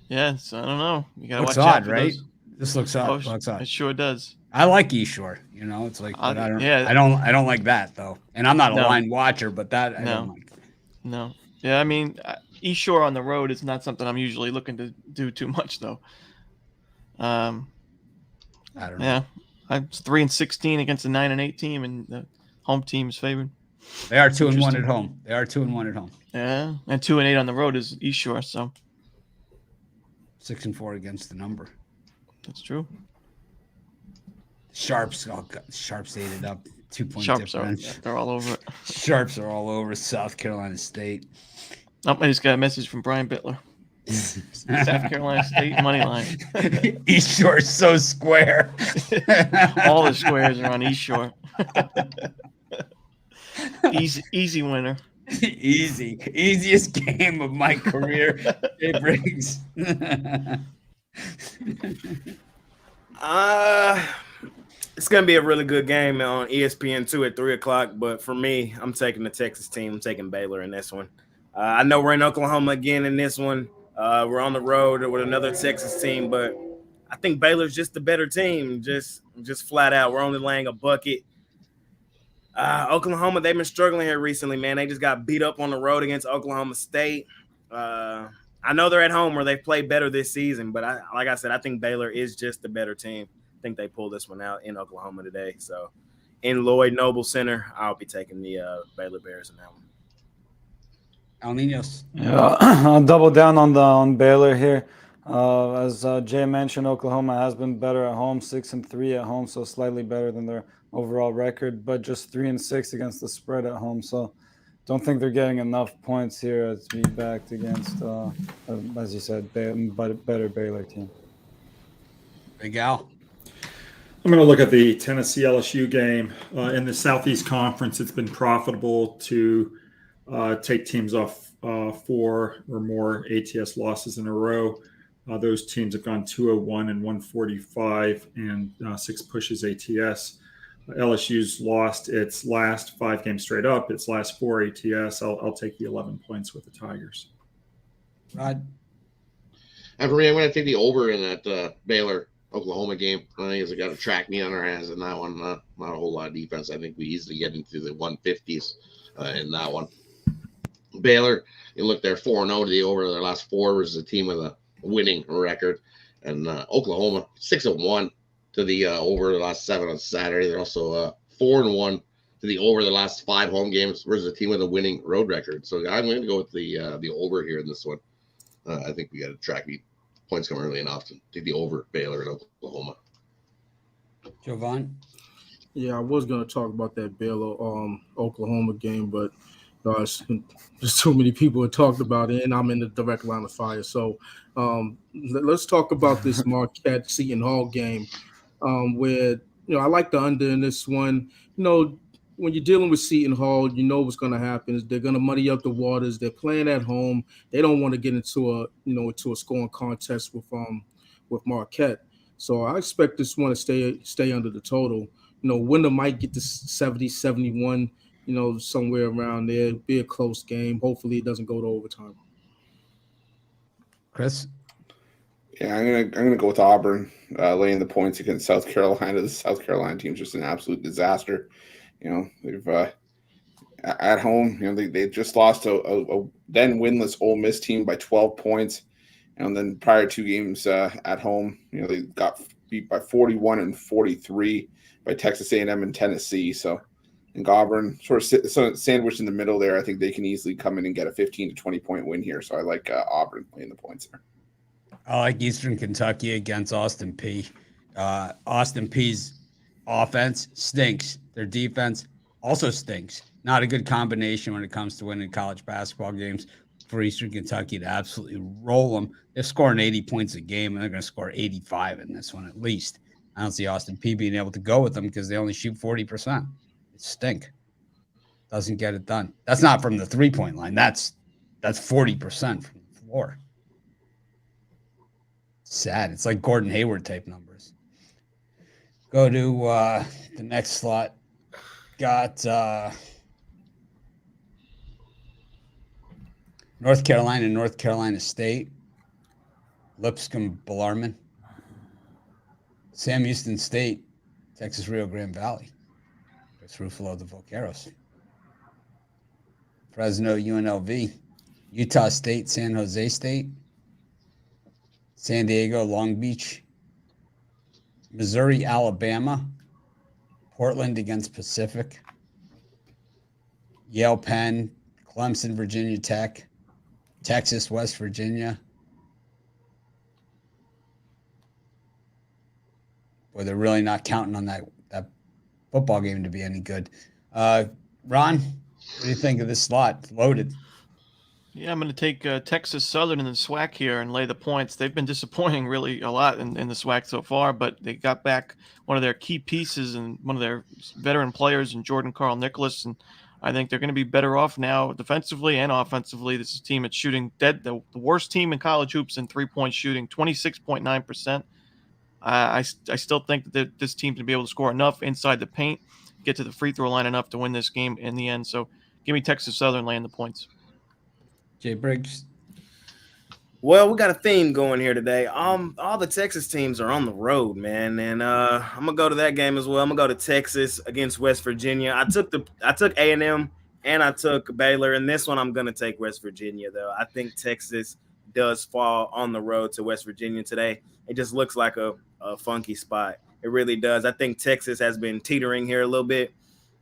Yeah, so I don't know. You got to watch odd, out for right? those. This looks odd. Looks odd. It sure does. I like East Shore. It's like, but I don't like that though. And I'm not a line watcher, but that I don't like. No. Yeah, I mean, East Shore on the road is not something I'm usually looking to do too much though. I don't know. Yeah, I'm 3-16 against a 9-8 team, and the home team is favored. They are 2-1 at home. Yeah, and 2-8 on the road is East Shore, so 6-4 against the number. That's true. Sharps ate it up. 2-point Sharps difference. they're all over it. Sharps are all over South Carolina State. Oh, I just got a message from Brian Bittler. South Carolina State money line. East Shore is so square. All the squares are on East Shore. Easy winner. Easiest game of my career. Jay Briggs. It's gonna be a really good game on ESPN2 at 3:00. But for me, I'm taking the Texas team. I'm taking Baylor in this one. I know we're in Oklahoma again in this one. We're on the road with another Texas team, but I think Baylor's just the better team. Just flat out. We're only laying a bucket. Oklahoma, they've been struggling here recently, man. They just got beat up on the road against Oklahoma State. I know they're at home where they've played better this season, but like I said, I think Baylor is just the better team. I think they pulled this one out in Oklahoma today. So in Lloyd Noble Center, I'll be taking the Baylor Bears in that one. El Niños. Yeah, I'll double down on Baylor here. As Jay mentioned, Oklahoma has been better at home, 6-3 at home, so slightly better than their overall record, but just 3-6 against the spread at home. So don't think they're getting enough points here to be backed against, as you said, better Baylor team. Big Al. I'm going to look at the Tennessee LSU game. In the Southeast Conference, it's been profitable to take teams off 4 or more ATS losses in a row. Those teams have gone 201 and 145 and 6 pushes ATS. LSU's lost its last 5 games straight up, its last 4 ATS. I'll take the 11 points with the Tigers. Rod. And for me, I'm going to take the over in that Baylor Oklahoma game. I think it's got to track me on our hands in that one. Not a whole lot of defense. I think we easily get into the 150s in that one. Baylor, you look, they're 4-0 to the over their last 4 versus a team with a winning record. And Oklahoma, 6-1 to the over the last 7 on Saturday. They're also 4-1 to the over the last 5 home games versus a team with a winning road record. So I'm going to go with the over here in this one. I think we got to track me. Points come early enough to take the over Baylor in Oklahoma. Jovan. Yeah, I was going to talk about that Baylor Oklahoma game, but gosh, there's too many people have talked about it, and I'm in the direct line of fire. So let's talk about this Marquette Seton Hall game, where I like the under in this one. When you're dealing with Seton Hall, you know what's going to happen. They're going to muddy up the waters. They're playing at home. They don't want to get into a scoring contest with Marquette. So I expect this one to stay under the total. Winner might get to 70, 71. Somewhere around there. Be a close game. Hopefully, it doesn't go to overtime. Chris. Yeah, I'm gonna go with Auburn laying the points against South Carolina. The South Carolina team's just an absolute disaster. They've at home. They just lost a then winless Ole Miss team by 12 points, and then prior 2 games at home, they got beat by 41 and 43 by Texas A&M and Tennessee. So, I think Auburn sort of sandwiched in the middle there. I think they can easily come in and get a 15 to 20 point win here. So I like Auburn laying the points there. I like Eastern Kentucky against Austin Peay. Austin Peay's offense stinks. Their defense also stinks. Not a good combination when it comes to winning college basketball games for Eastern Kentucky to absolutely roll them. They're scoring 80 points a game, and they're going to score 85 in this one at least. I don't see Austin Peay being able to go with them because they only shoot 40%. It stink. Doesn't get it done. That's not from the 3-point line. That's 40% from the floor. Sad. It's like Gordon Hayward type numbers. Go to the next slot. Got North Carolina State. Lipscomb Bellarmine. Sam Houston State, Texas Rio Grande Valley. It's Ruffalo the Vaqueros. Fresno UNLV. Utah State, San Jose State. San Diego, Long Beach. Missouri, Alabama. Portland against Pacific. Yale, Penn. Clemson, Virginia Tech. Texas, West Virginia. Boy, they're really not counting on that football game to be any good. Ron, what do you think of this slot? It's loaded. Yeah, I'm going to take Texas Southern in the SWAC here and lay the points. They've been disappointing really a lot in the SWAC so far, but they got back one of their key pieces and one of their veteran players in Jordan Carl Nicholas, and I think they're going to be better off now defensively and offensively. This is a team that's shooting dead, the worst team in college hoops in three-point shooting, 26.9%. I still think that this team can be able to score enough inside the paint, get to the free throw line enough to win this game in the end. So give me Texas Southern laying the points. Jay Briggs. Well, we got a theme going here today. All the Texas teams are on the road, man, and I'm gonna go to that game as well. I'm gonna go to Texas against West Virginia. I took A&M and I took Baylor, and this one I'm gonna take West Virginia though. I think Texas does fall on the road to West Virginia today. It just looks like a funky spot. It really does. I think Texas has been teetering here a little bit.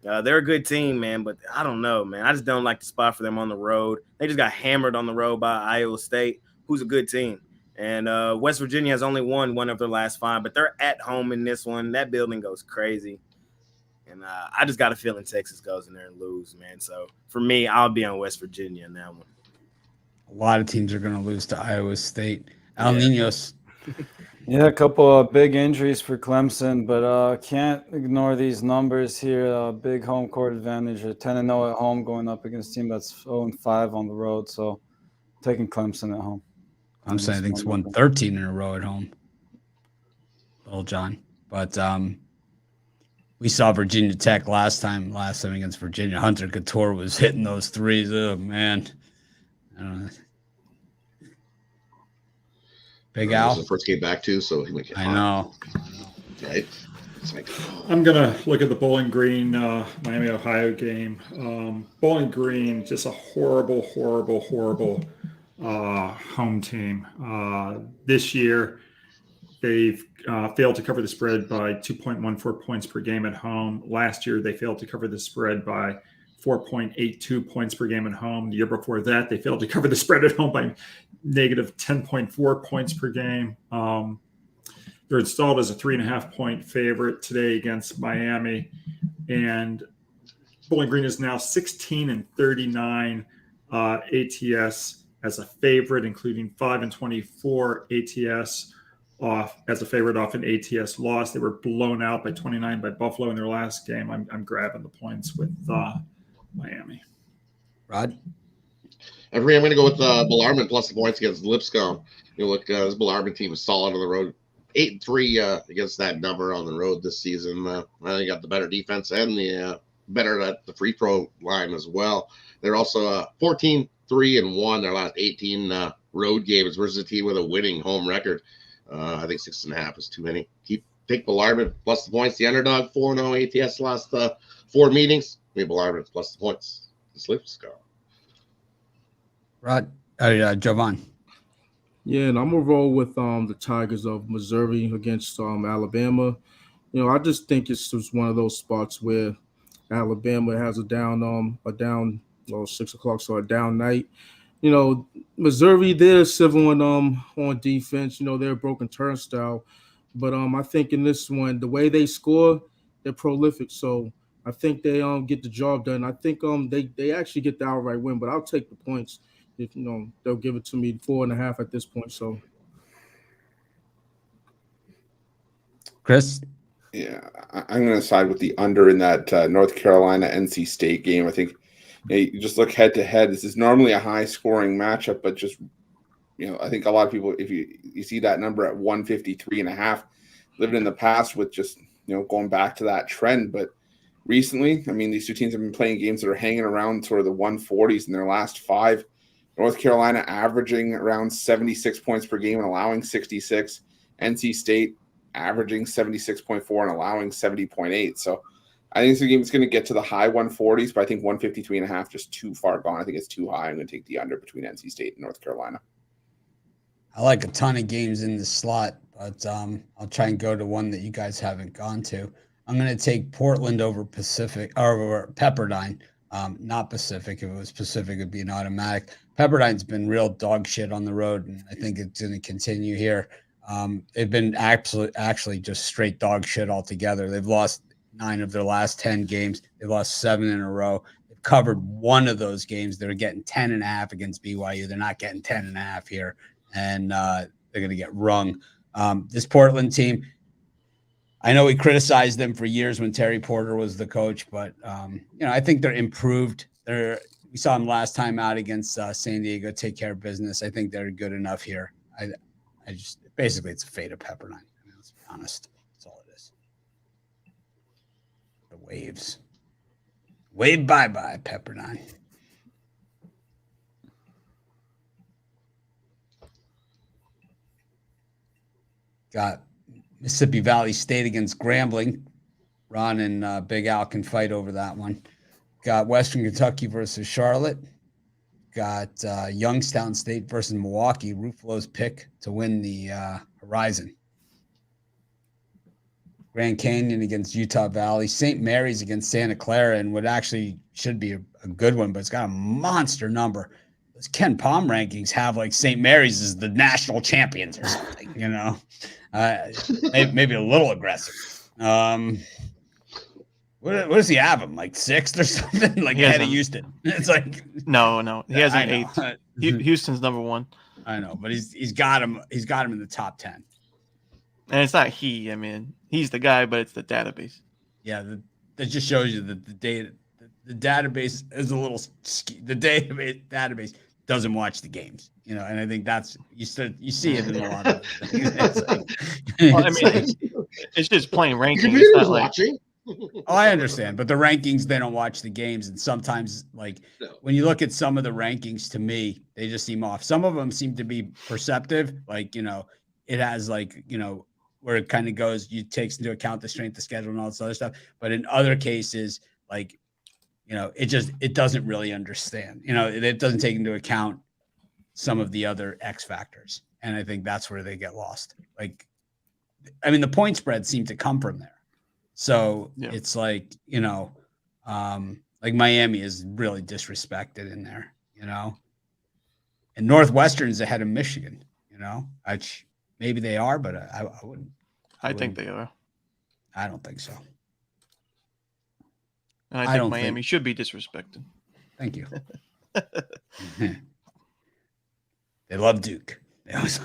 They're a good team, man, but I don't know, man. I just don't like the spot for them on the road. They just got hammered on the road by Iowa State, who's a good team. And West Virginia has only won one of their last 5, but they're at home in this one. That building goes crazy. And I just got a feeling Texas goes in there and lose, man. So for me, I'll be on West Virginia in that one. A lot of teams are going to lose to Iowa State. Al Niños. Yeah, a couple of big injuries for Clemson, but can't ignore these numbers here. Big home court advantage, 10-0 at home, going up against a team that's 0-5 on the road. So taking Clemson at home. Clemson, I think, it's won 13 in a row at home. Little John. But we saw Virginia Tech last time against Virginia. Hunter Couture was hitting those threes. Oh, man. I don't know. Big Al. It was the first game back too, so he might get I hot. know. Right? It's like, I'm going to look at the Bowling Green Miami, Ohio game. Bowling Green, just a horrible home team. This year, they've failed to cover the spread by 2.14 points per game at home. Last year, they failed to cover the spread by 4.82 points per game at home. The year before that, they failed to cover the spread at home by negative 10.4 points per game. They're installed as a 3.5-point favorite today against Miami. And Bowling Green is now 16-39 ATS as a favorite, including 5-24 ATS off as a favorite off an ATS loss. They were blown out by 29 by Buffalo in their last game. I'm grabbing the points with Miami. Rod? I'm going to go with Bellarmine plus the points against Lipscomb. You look, this Bellarmine team is solid on the road. 8-3 against that number on the road this season. They got the better defense and the better at the free throw line as well. They're also 14-3-1 their last 18 road games versus a team with a winning home record. I think 6.5 is too many. Take Bellarmine plus the points. The underdog 4-0 ATS last 4 meetings. Maybe Bellarmine plus the points. It's Lipscomb. Rod, Jovan. Yeah, and I'm gonna roll with the Tigers of Missouri against Alabama. You know, I just think it's just one of those spots where Alabama has a down 6 o'clock, so a down night. You know, Missouri, they're civil on defense. You know, they're a broken turnstile. But I think in this one, the way they score, they're prolific. So I think they get the job done. I think they actually get the outright win, but I'll take the points. If they'll give it to me 4.5 at this point. So Chris? Yeah, I'm going to side with the under in that North Carolina NC State game. I think you just look head to head. This is normally a high scoring matchup, but just I think a lot of people, if you see that number at 153.5, living in the past with just going back to that trend. But recently, I mean, these two teams have been playing games that are hanging around sort of the 140s in their last 5. North Carolina averaging around 76 points per game and allowing 66. NC State averaging 76.4 and allowing 70.8. So I think this game is going to get to the high 140s, but I think 153.5 just too far gone. I think it's too high. I'm going to take the under between NC State and North Carolina. I like a ton of games in the slot, but I'll try and go to one that you guys haven't gone to. I'm going to take Portland over Pacific or Pepperdine. Not Pacific. If it was Pacific, it'd be an automatic. Pepperdine's been real dog shit on the road, and I think it's going to continue here. They've been actually just straight dog shit altogether. They've lost 9 of their last 10 games. They've lost 7 in a row. They've covered one of those games. They're getting 10.5 against BYU. They're not getting 10.5 here, and they're going to get rung. This Portland team, I know we criticized them for years when Terry Porter was the coach, but I think they're improved. We saw them last time out against San Diego take care of business. I think they're good enough here. I just basically it's a fate of Pepperdine. Let's be honest. That's all it is. The waves. Wave bye-bye, Pepperdine. Got Mississippi Valley State against Grambling. Ron and Big Al can fight over that one. Got Western Kentucky versus Charlotte. Got Youngstown State versus Milwaukee. Ruffalo's pick to win the Horizon. Grand Canyon against Utah Valley. St. Mary's against Santa Clara, and what actually should be a good one, but it's got a monster number. Those Ken Palm rankings have like St. Mary's as the national champions or something, maybe a little aggressive. What does he have him, like 6th or something, like ahead of Houston? It's like no, he has an 8th. Houston's number 1. I know, but he's got him in the top 10. And it's not he. I mean, he's the guy, but it's the database. Yeah, that just shows you that the database is a little. The database doesn't watch the games, and I think that's you see it in a lot of things. It's just plain rankings. Computer's it's not watching. I understand, but the rankings, they don't watch the games, and sometimes when you look at some of the rankings, to me, they just seem off. Some of them seem to be perceptive, it has where it kind of goes, you takes into account the strength of schedule and all this other stuff. But in other cases, it doesn't really understand. It doesn't take into account some of the other X factors. And I think that's where they get lost. The point spreads seem to come from there. So it's Miami is really disrespected in there, and Northwestern's ahead of Michigan, maybe they are, but I wouldn't. I think they are. I don't think so. And I think Miami should be disrespected. Thank you. They love Duke. It's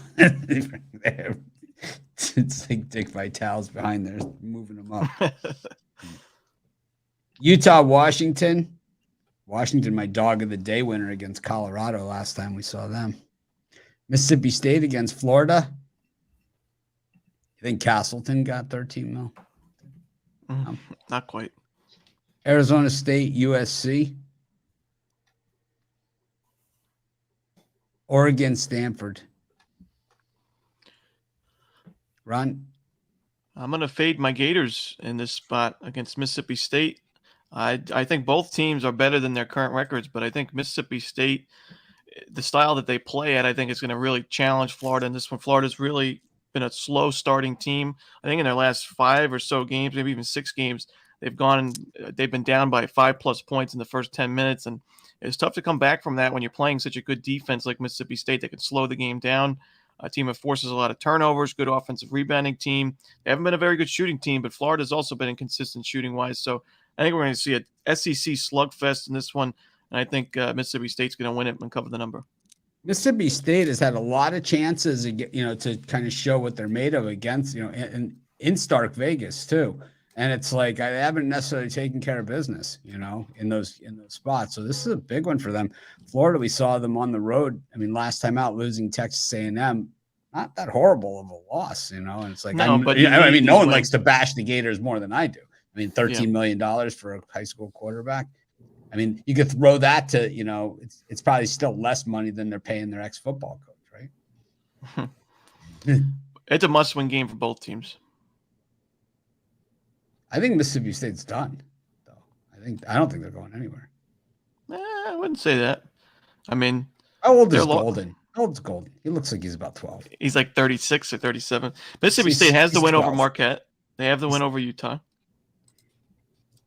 like Dick Vitale's behind there, moving them up. Utah, Washington. Washington, my dog of the day winner against Colorado last time we saw them. Mississippi State against Florida. You think Castleton got 13 mil? Not quite. Arizona State, USC. Oregon, Stanford. Ron? I'm going to fade my Gators in this spot against Mississippi State. I think both teams are better than their current records, but I think Mississippi State, the style that they play at, I think is going to really challenge Florida in this one. Florida's really been a slow starting team. I think in their last 5 or so games, maybe even 6 games, they've been down by 5+ points in the first 10 minutes. And it's tough to come back from that when you're playing such a good defense like Mississippi State that can slow the game down. A team that forces a lot of turnovers, good offensive rebounding team. They haven't been a very good shooting team, but Florida's also been inconsistent shooting-wise. So I think we're going to see a SEC slugfest in this one, and I think Mississippi State's going to win it and cover the number. Mississippi State has had a lot of chances, to kind of show what they're made of against, in Stark Vegas too. And it's like I haven't necessarily taken care of business, in those spots. So this is a big one for them. Florida, we saw them on the road. Last time out, losing Texas A&M, not that horrible of a loss, And it's like no one likes to bash the Gators more than I do. $13 million for a high school quarterback. You could throw that to, it's probably still less money than they're paying their ex-football coach, right? It's a must-win game for both teams. I think Mississippi State's done, though. I don't think they're going anywhere. I wouldn't say that. How old is Golden? How old is Golden? He looks like he's about 12. He's like 36 or 37. Mississippi State has the win 12. Over Marquette. They have the win over Utah.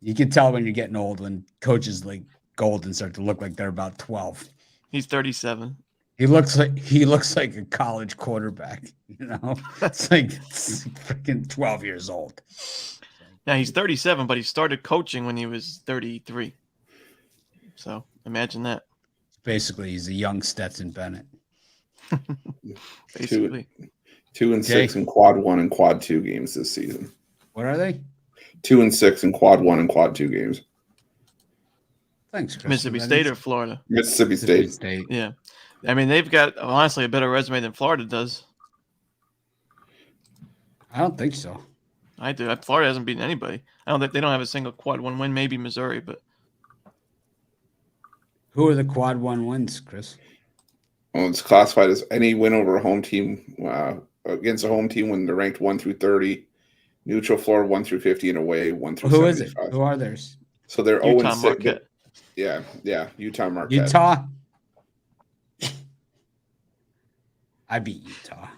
You can tell when you're getting old when coaches like Golden start to look like they're about 12. He's 37. He looks like a college quarterback, It's like freaking 12 years old. Now he's 37, but he started coaching when he was 33. So imagine that. Basically, he's a young Stetson Bennett. Basically, 2-6 in quad 1 and quad 2 games this season. What are they? 2-6 in quad 1 and quad 2 games. Thanks, Chris. Mississippi State or Florida? Mississippi State. Yeah, I mean they've got honestly a better resume than Florida does. I don't think so. I do. Florida hasn't beaten anybody. I don't think they don't have a single quad 1 win. Maybe Missouri, but Who are the quad 1 wins, Chris? Well, it's classified as any win over a home team against a home team when they're ranked 1 through 30, neutral floor 1 through 50, and away 1 through 75. Who is it? Who are theirs? So they're Utah 0-6. Marquette. Yeah, Utah Marquette. Utah. I beat Utah.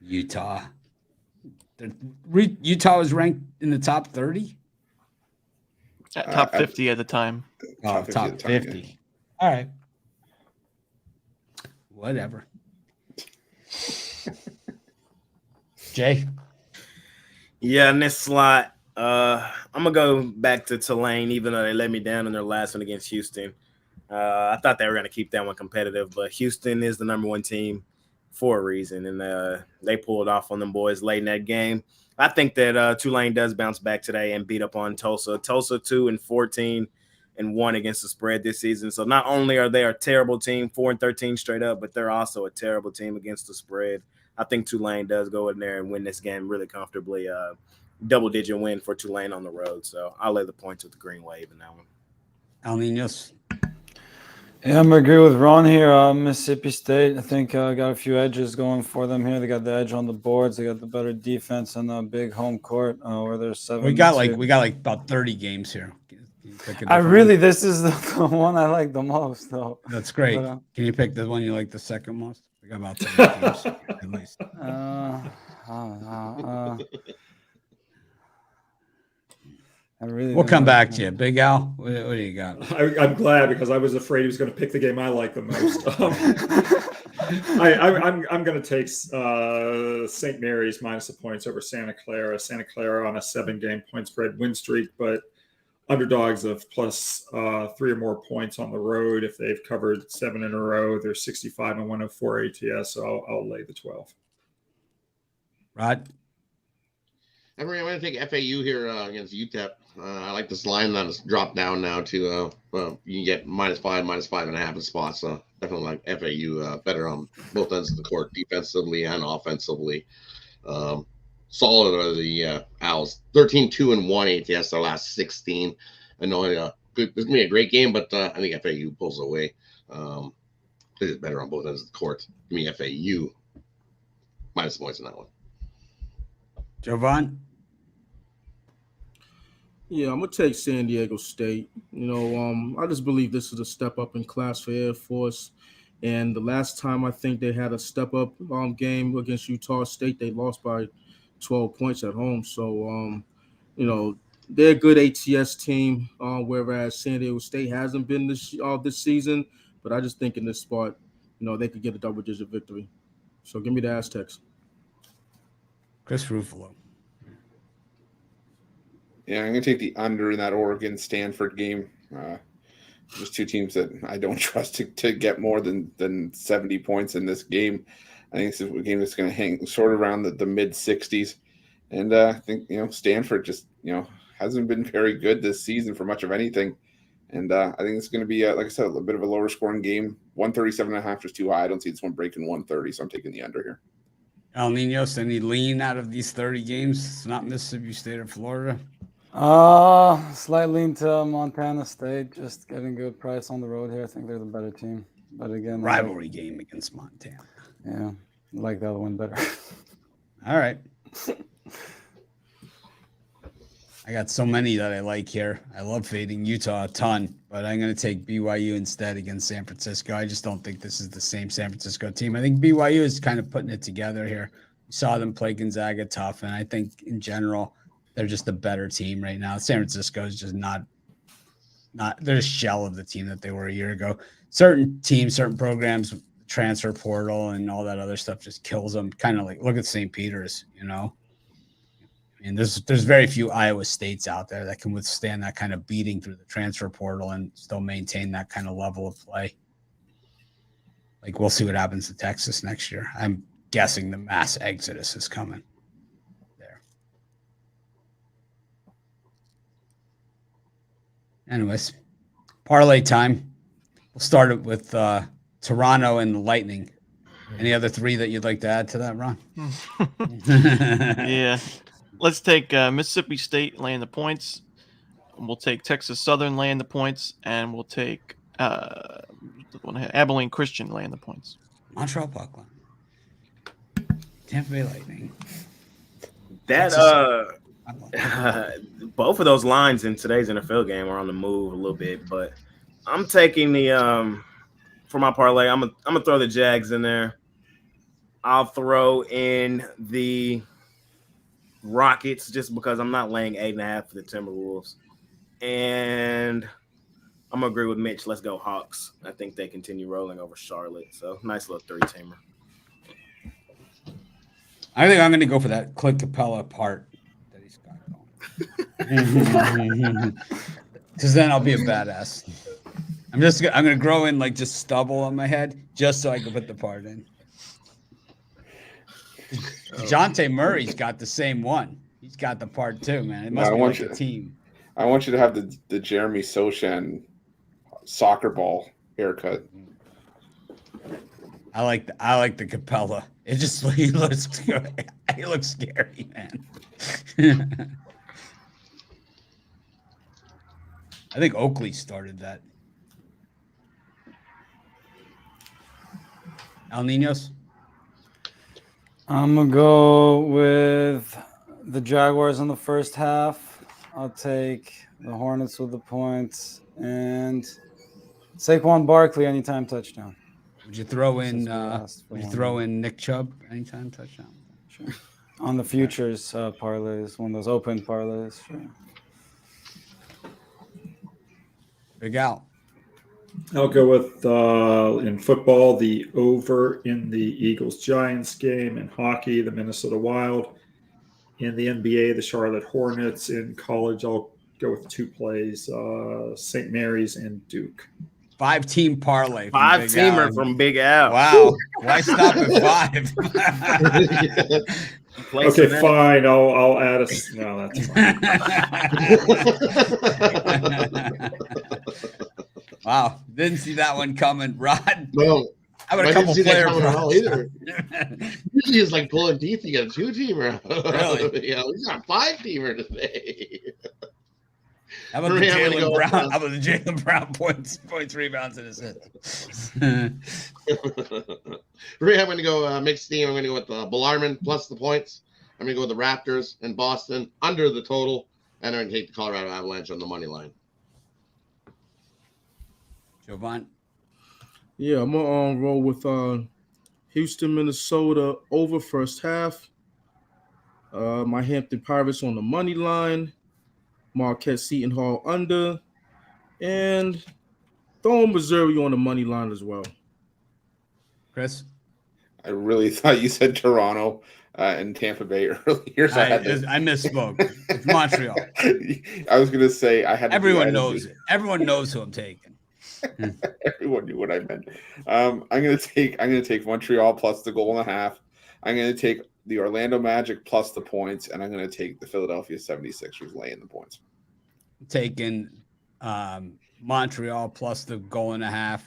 Utah. Utah was ranked in the top 30? Top 50 at the time. Oh, Top 50 top at the time, 50. yeah. All right. Whatever. Jay? Yeah, in this slot, I'm gonna go back to Tulane, even though they let me down in their last one against Houston. I thought they were gonna keep that one competitive, but Houston is the number 1 team for a reason, and they pulled off on them boys late in that game. I think that Tulane does bounce back today and beat up on Tulsa. Tulsa 2-14 and 1 against the spread this season. So not only are they a terrible team, 4-13 straight up, but they're also a terrible team against the spread. I think Tulane does go in there and win this game really comfortably. Double-digit win for Tulane on the road. So I'll lay the points with the Green Wave in that one. El Niños. Yeah, I'm gonna agree with Ron here. Mississippi State, I think, got a few edges going for them here. They got the edge on the boards. They got the better defense and the big home court where they're 7. We got like about 30 games here. This is the one I like the most, though. That's great. But, Can you pick the one you like the second most? We got about 30 games at least. We'll come back to you, Big Al. What do you got? I'm glad because I was afraid he was going to pick the game I like the most. I'm going to take St. Mary's minus the points over Santa Clara. Santa Clara on a 7-game point spread win streak, but underdogs of plus 3 or more points on the road. If they've covered 7 in a row, they're 65 and 104 ATS. So I'll lay the 12. Rod? I'm going to take FAU here against UTEP. I like this line that has dropped down now to you can get -5, -5.5 in spots. Definitely like FAU better on both ends of the court, defensively and offensively. Solid are the Owls. 13-2-1 ATS their last 16. I know this is gonna be a great game, but I think FAU pulls away. It's better on both ends of the court. Give me FAU minus points in that one. Jovan? Yeah, I'm gonna take San Diego State. I just believe this is a step up in class for Air Force. And the last time I think they had a step up game against Utah State, they lost by 12 points at home. So, they're a good ATS team, whereas San Diego State hasn't been this season. But I just think in this spot, they could get a double-digit victory. So give me the Aztecs. Chris Ruffalo. Yeah, I'm going to take the under in that Oregon-Stanford game. Just 2 teams that I don't trust to get more than 70 points in this game. I think it's a game that's going to hang sort of around the mid-60s. And I think, Stanford just, hasn't been very good this season for much of anything. And I think it's going to be, like I said, a bit of a lower scoring game. 137.5 is too high. I don't see this one breaking 130, so I'm taking the under here. El Niños, any lean out of these 30 games? It's not Mississippi State or Florida. Slight lean to Montana State. Just getting a good price on the road here. I think they're the better team. But again, rivalry game against Montana. Yeah, I like the other one better. All right. I got so many that I like here. I love fading Utah a ton, but I'm going to take BYU instead against San Francisco. I just don't think this is the same San Francisco team. I think BYU is kind of putting it together here. We saw them play Gonzaga tough, and I think in general they're just a better team right now. San Francisco is just not they're a shell of the team that they were a year ago. Certain teams, certain programs, transfer portal and all that other stuff just kills them. Kind of like look at St. Peter's, I mean, there's very few Iowa States out there that can withstand that kind of beating through the transfer portal and still maintain that kind of level of play. Like, we'll see what happens to Texas next year. I'm guessing the mass exodus is coming there. Anyways, parlay time. We'll start it with Toronto and the Lightning. Any other three that you'd like to add to that, Ron? Yeah. Let's take Mississippi State laying the points. We'll take Texas Southern laying the points, and we'll take Abilene Christian laying the points. Montreal Buckland. Tampa Bay Lightning. That both of those lines in today's NFL game are on the move a little bit, but I'm taking the for my parlay. I'm gonna throw the Jags in there. I'll throw in the Rockets just because I'm not laying 8.5 for the Timberwolves, and I'm gonna agree with Mitch. Let's go Hawks. I think they continue rolling over Charlotte. So nice little 3-teamer. I think I'm going to go for that Clint Capella part that he's got going. Because then I'll be a badass. I'm going to grow in like just stubble on my head just so I can put the part in. DeJounte Murray's got the same one. He's got the part too, man. It must be like a team. I want you to have the Jeremy Sochan soccer ball haircut. I like the Capella. It just he looks scary, man. I think Oakley started that. El Niños? I'm going to go with the Jaguars in the first half. I'll take the Hornets with the points. And Saquon Barkley anytime touchdown. Would you throw in Nick Chubb anytime touchdown? Sure. On the futures parlays, one of those open parlays. Sure. Big Al. I'll go with in football the over in the Eagles-Giants game. In hockey, the Minnesota Wild. In the NBA, the Charlotte Hornets. In college, I'll go with 2 plays: St. Mary's and Duke. 5-team parlay. 5-teamer from Big Al. Wow. Why stop at 5? Okay, fine. I'll add a. No, that's fine. Wow. Didn't see that one coming, Rod. No. I would a couple player either. Usually it's like pulling teeth to get a 2-teamer. Really? Yeah, we got a 5-teamer today. How about the Jaylen Brown? How about the Jaylen Brown points, rebounds, and assists? I'm going to go mixed team. I'm going to go with Bellarmine plus the points. I'm going to go with the Raptors and Boston under the total, and I'm going to take the Colorado Avalanche on the money line. Jovan? Yeah, I'm going to roll with Houston, Minnesota over first half. My Hampton Pirates on the money line. Marquette Seton Hall under. And throwing Missouri on the money line as well. Chris? I really thought you said Toronto and Tampa Bay earlier. So I misspoke. It's Montreal. I was going to say I had. Everyone knows it. Everyone knows who I'm taking. Everyone knew what I meant. I'm going to take Montreal plus the 1.5. I'm going to take the Orlando Magic plus the points, and I'm going to take the Philadelphia 76ers laying the points. Taking Montreal plus the 1.5.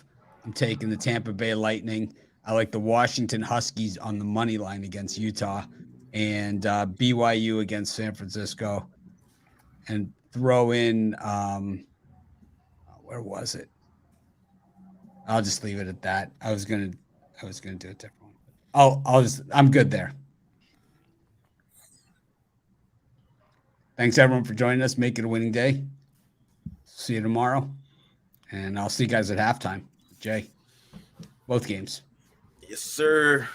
I'm taking the Tampa Bay Lightning. I like the Washington Huskies on the money line against Utah, and BYU against San Francisco. And throw in where was it? I'll just leave it at that. I was gonna do a different one. I'm good there. Thanks everyone for joining us. Make it a winning day. See you tomorrow. And I'll see you guys at halftime. Jay. Both games. Yes, sir.